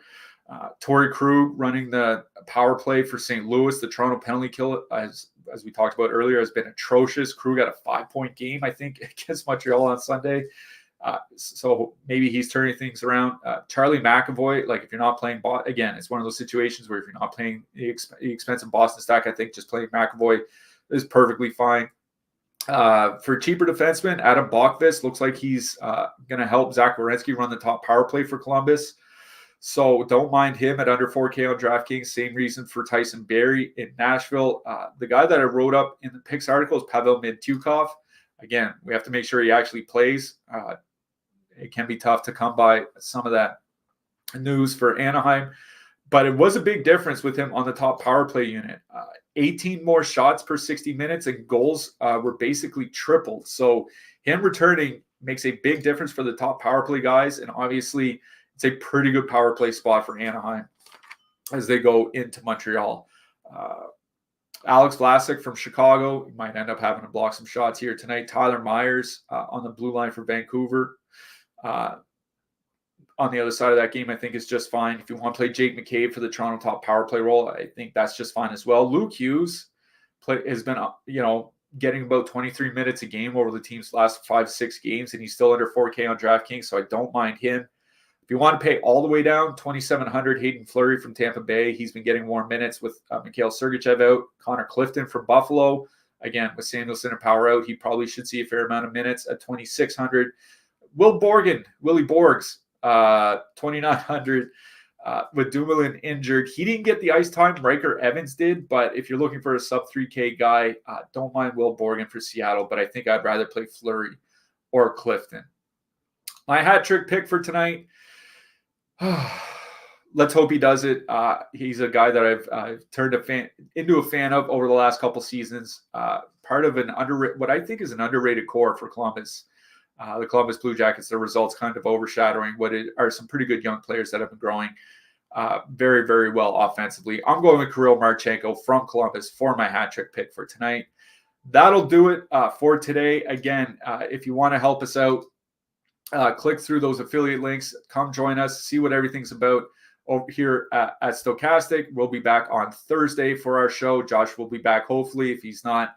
S2: Torrey Krug running the power play for St. Louis. The Toronto penalty kill, as we talked about earlier, has been atrocious. Krug got a 5-point game, I think, against Montreal on Sunday. So maybe he's turning things around. Charlie McAvoy, like if you're not playing, again, it's one of those situations where if you're not playing the expensive Boston stack, I think just playing McAvoy is perfectly fine. For cheaper defensemen, Adam Bokvist looks like he's going to help Zach Werenski run the top power play for Columbus. So don't mind him at under 4K on DraftKings. Same reason for Tyson Barrie in Nashville. The guy that I wrote up in the picks article is Pavel Mintyukov. Again, we have to make sure he actually plays. It can be tough to come by some of that news for Anaheim. But it was a big difference with him on the top power play unit. 18 more shots per 60 minutes and goals were basically tripled. So him returning makes a big difference for the top power play guys. And obviously, it's a pretty good power play spot for Anaheim as they go into Montreal. Alex Vlasic from Chicago might end up having to block some shots here tonight. Tyler Myers on the blue line for Vancouver. On the other side of that game, I think is just fine. If you want to play Jake McCabe for the Toronto top power play role, I think that's just fine as well. Luke Hughes has been, getting about 23 minutes a game over the team's last 5-6 games, and he's still under 4K on DraftKings, so I don't mind him. If you want to pay all the way down, 2,700, Hayden Fleury from Tampa Bay. He's been getting more minutes with Mikhail Sergachev out. Connor Clifton from Buffalo. Again, with Samuelson and Power out, he probably should see a fair amount of minutes at 2,600. Willie Borgs, 2,900 with Dumoulin injured. He didn't get the ice time. Riker Evans did, but if you're looking for a sub 3K guy, don't mind Will Borgen for Seattle, but I think I'd rather play Fleury or Clifton. My hat trick pick for tonight, let's hope he does it. He's a guy that I've turned into a fan of over the last couple seasons. Part of what I think is an underrated core for Columbus. The Columbus Blue Jackets, their results kind of overshadowing what are some pretty good young players that have been growing very, very well offensively. I'm going with Kirill Marchenko from Columbus for my hat trick pick for tonight. That'll do it for today. Again, if you want to help us out, click through those affiliate links. Come join us. See what everything's about over here at Stokastic. We'll be back on Thursday for our show. Josh will be back, hopefully, if he's not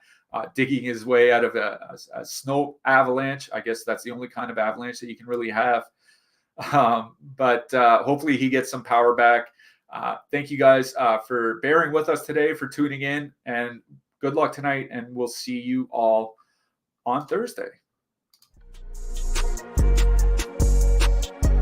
S2: digging his way out of a snow avalanche. I guess that's the only kind of avalanche that you can really have. But hopefully he gets some power back. Thank you guys for bearing with us today, for tuning in, and good luck tonight. And we'll see you all on Thursday.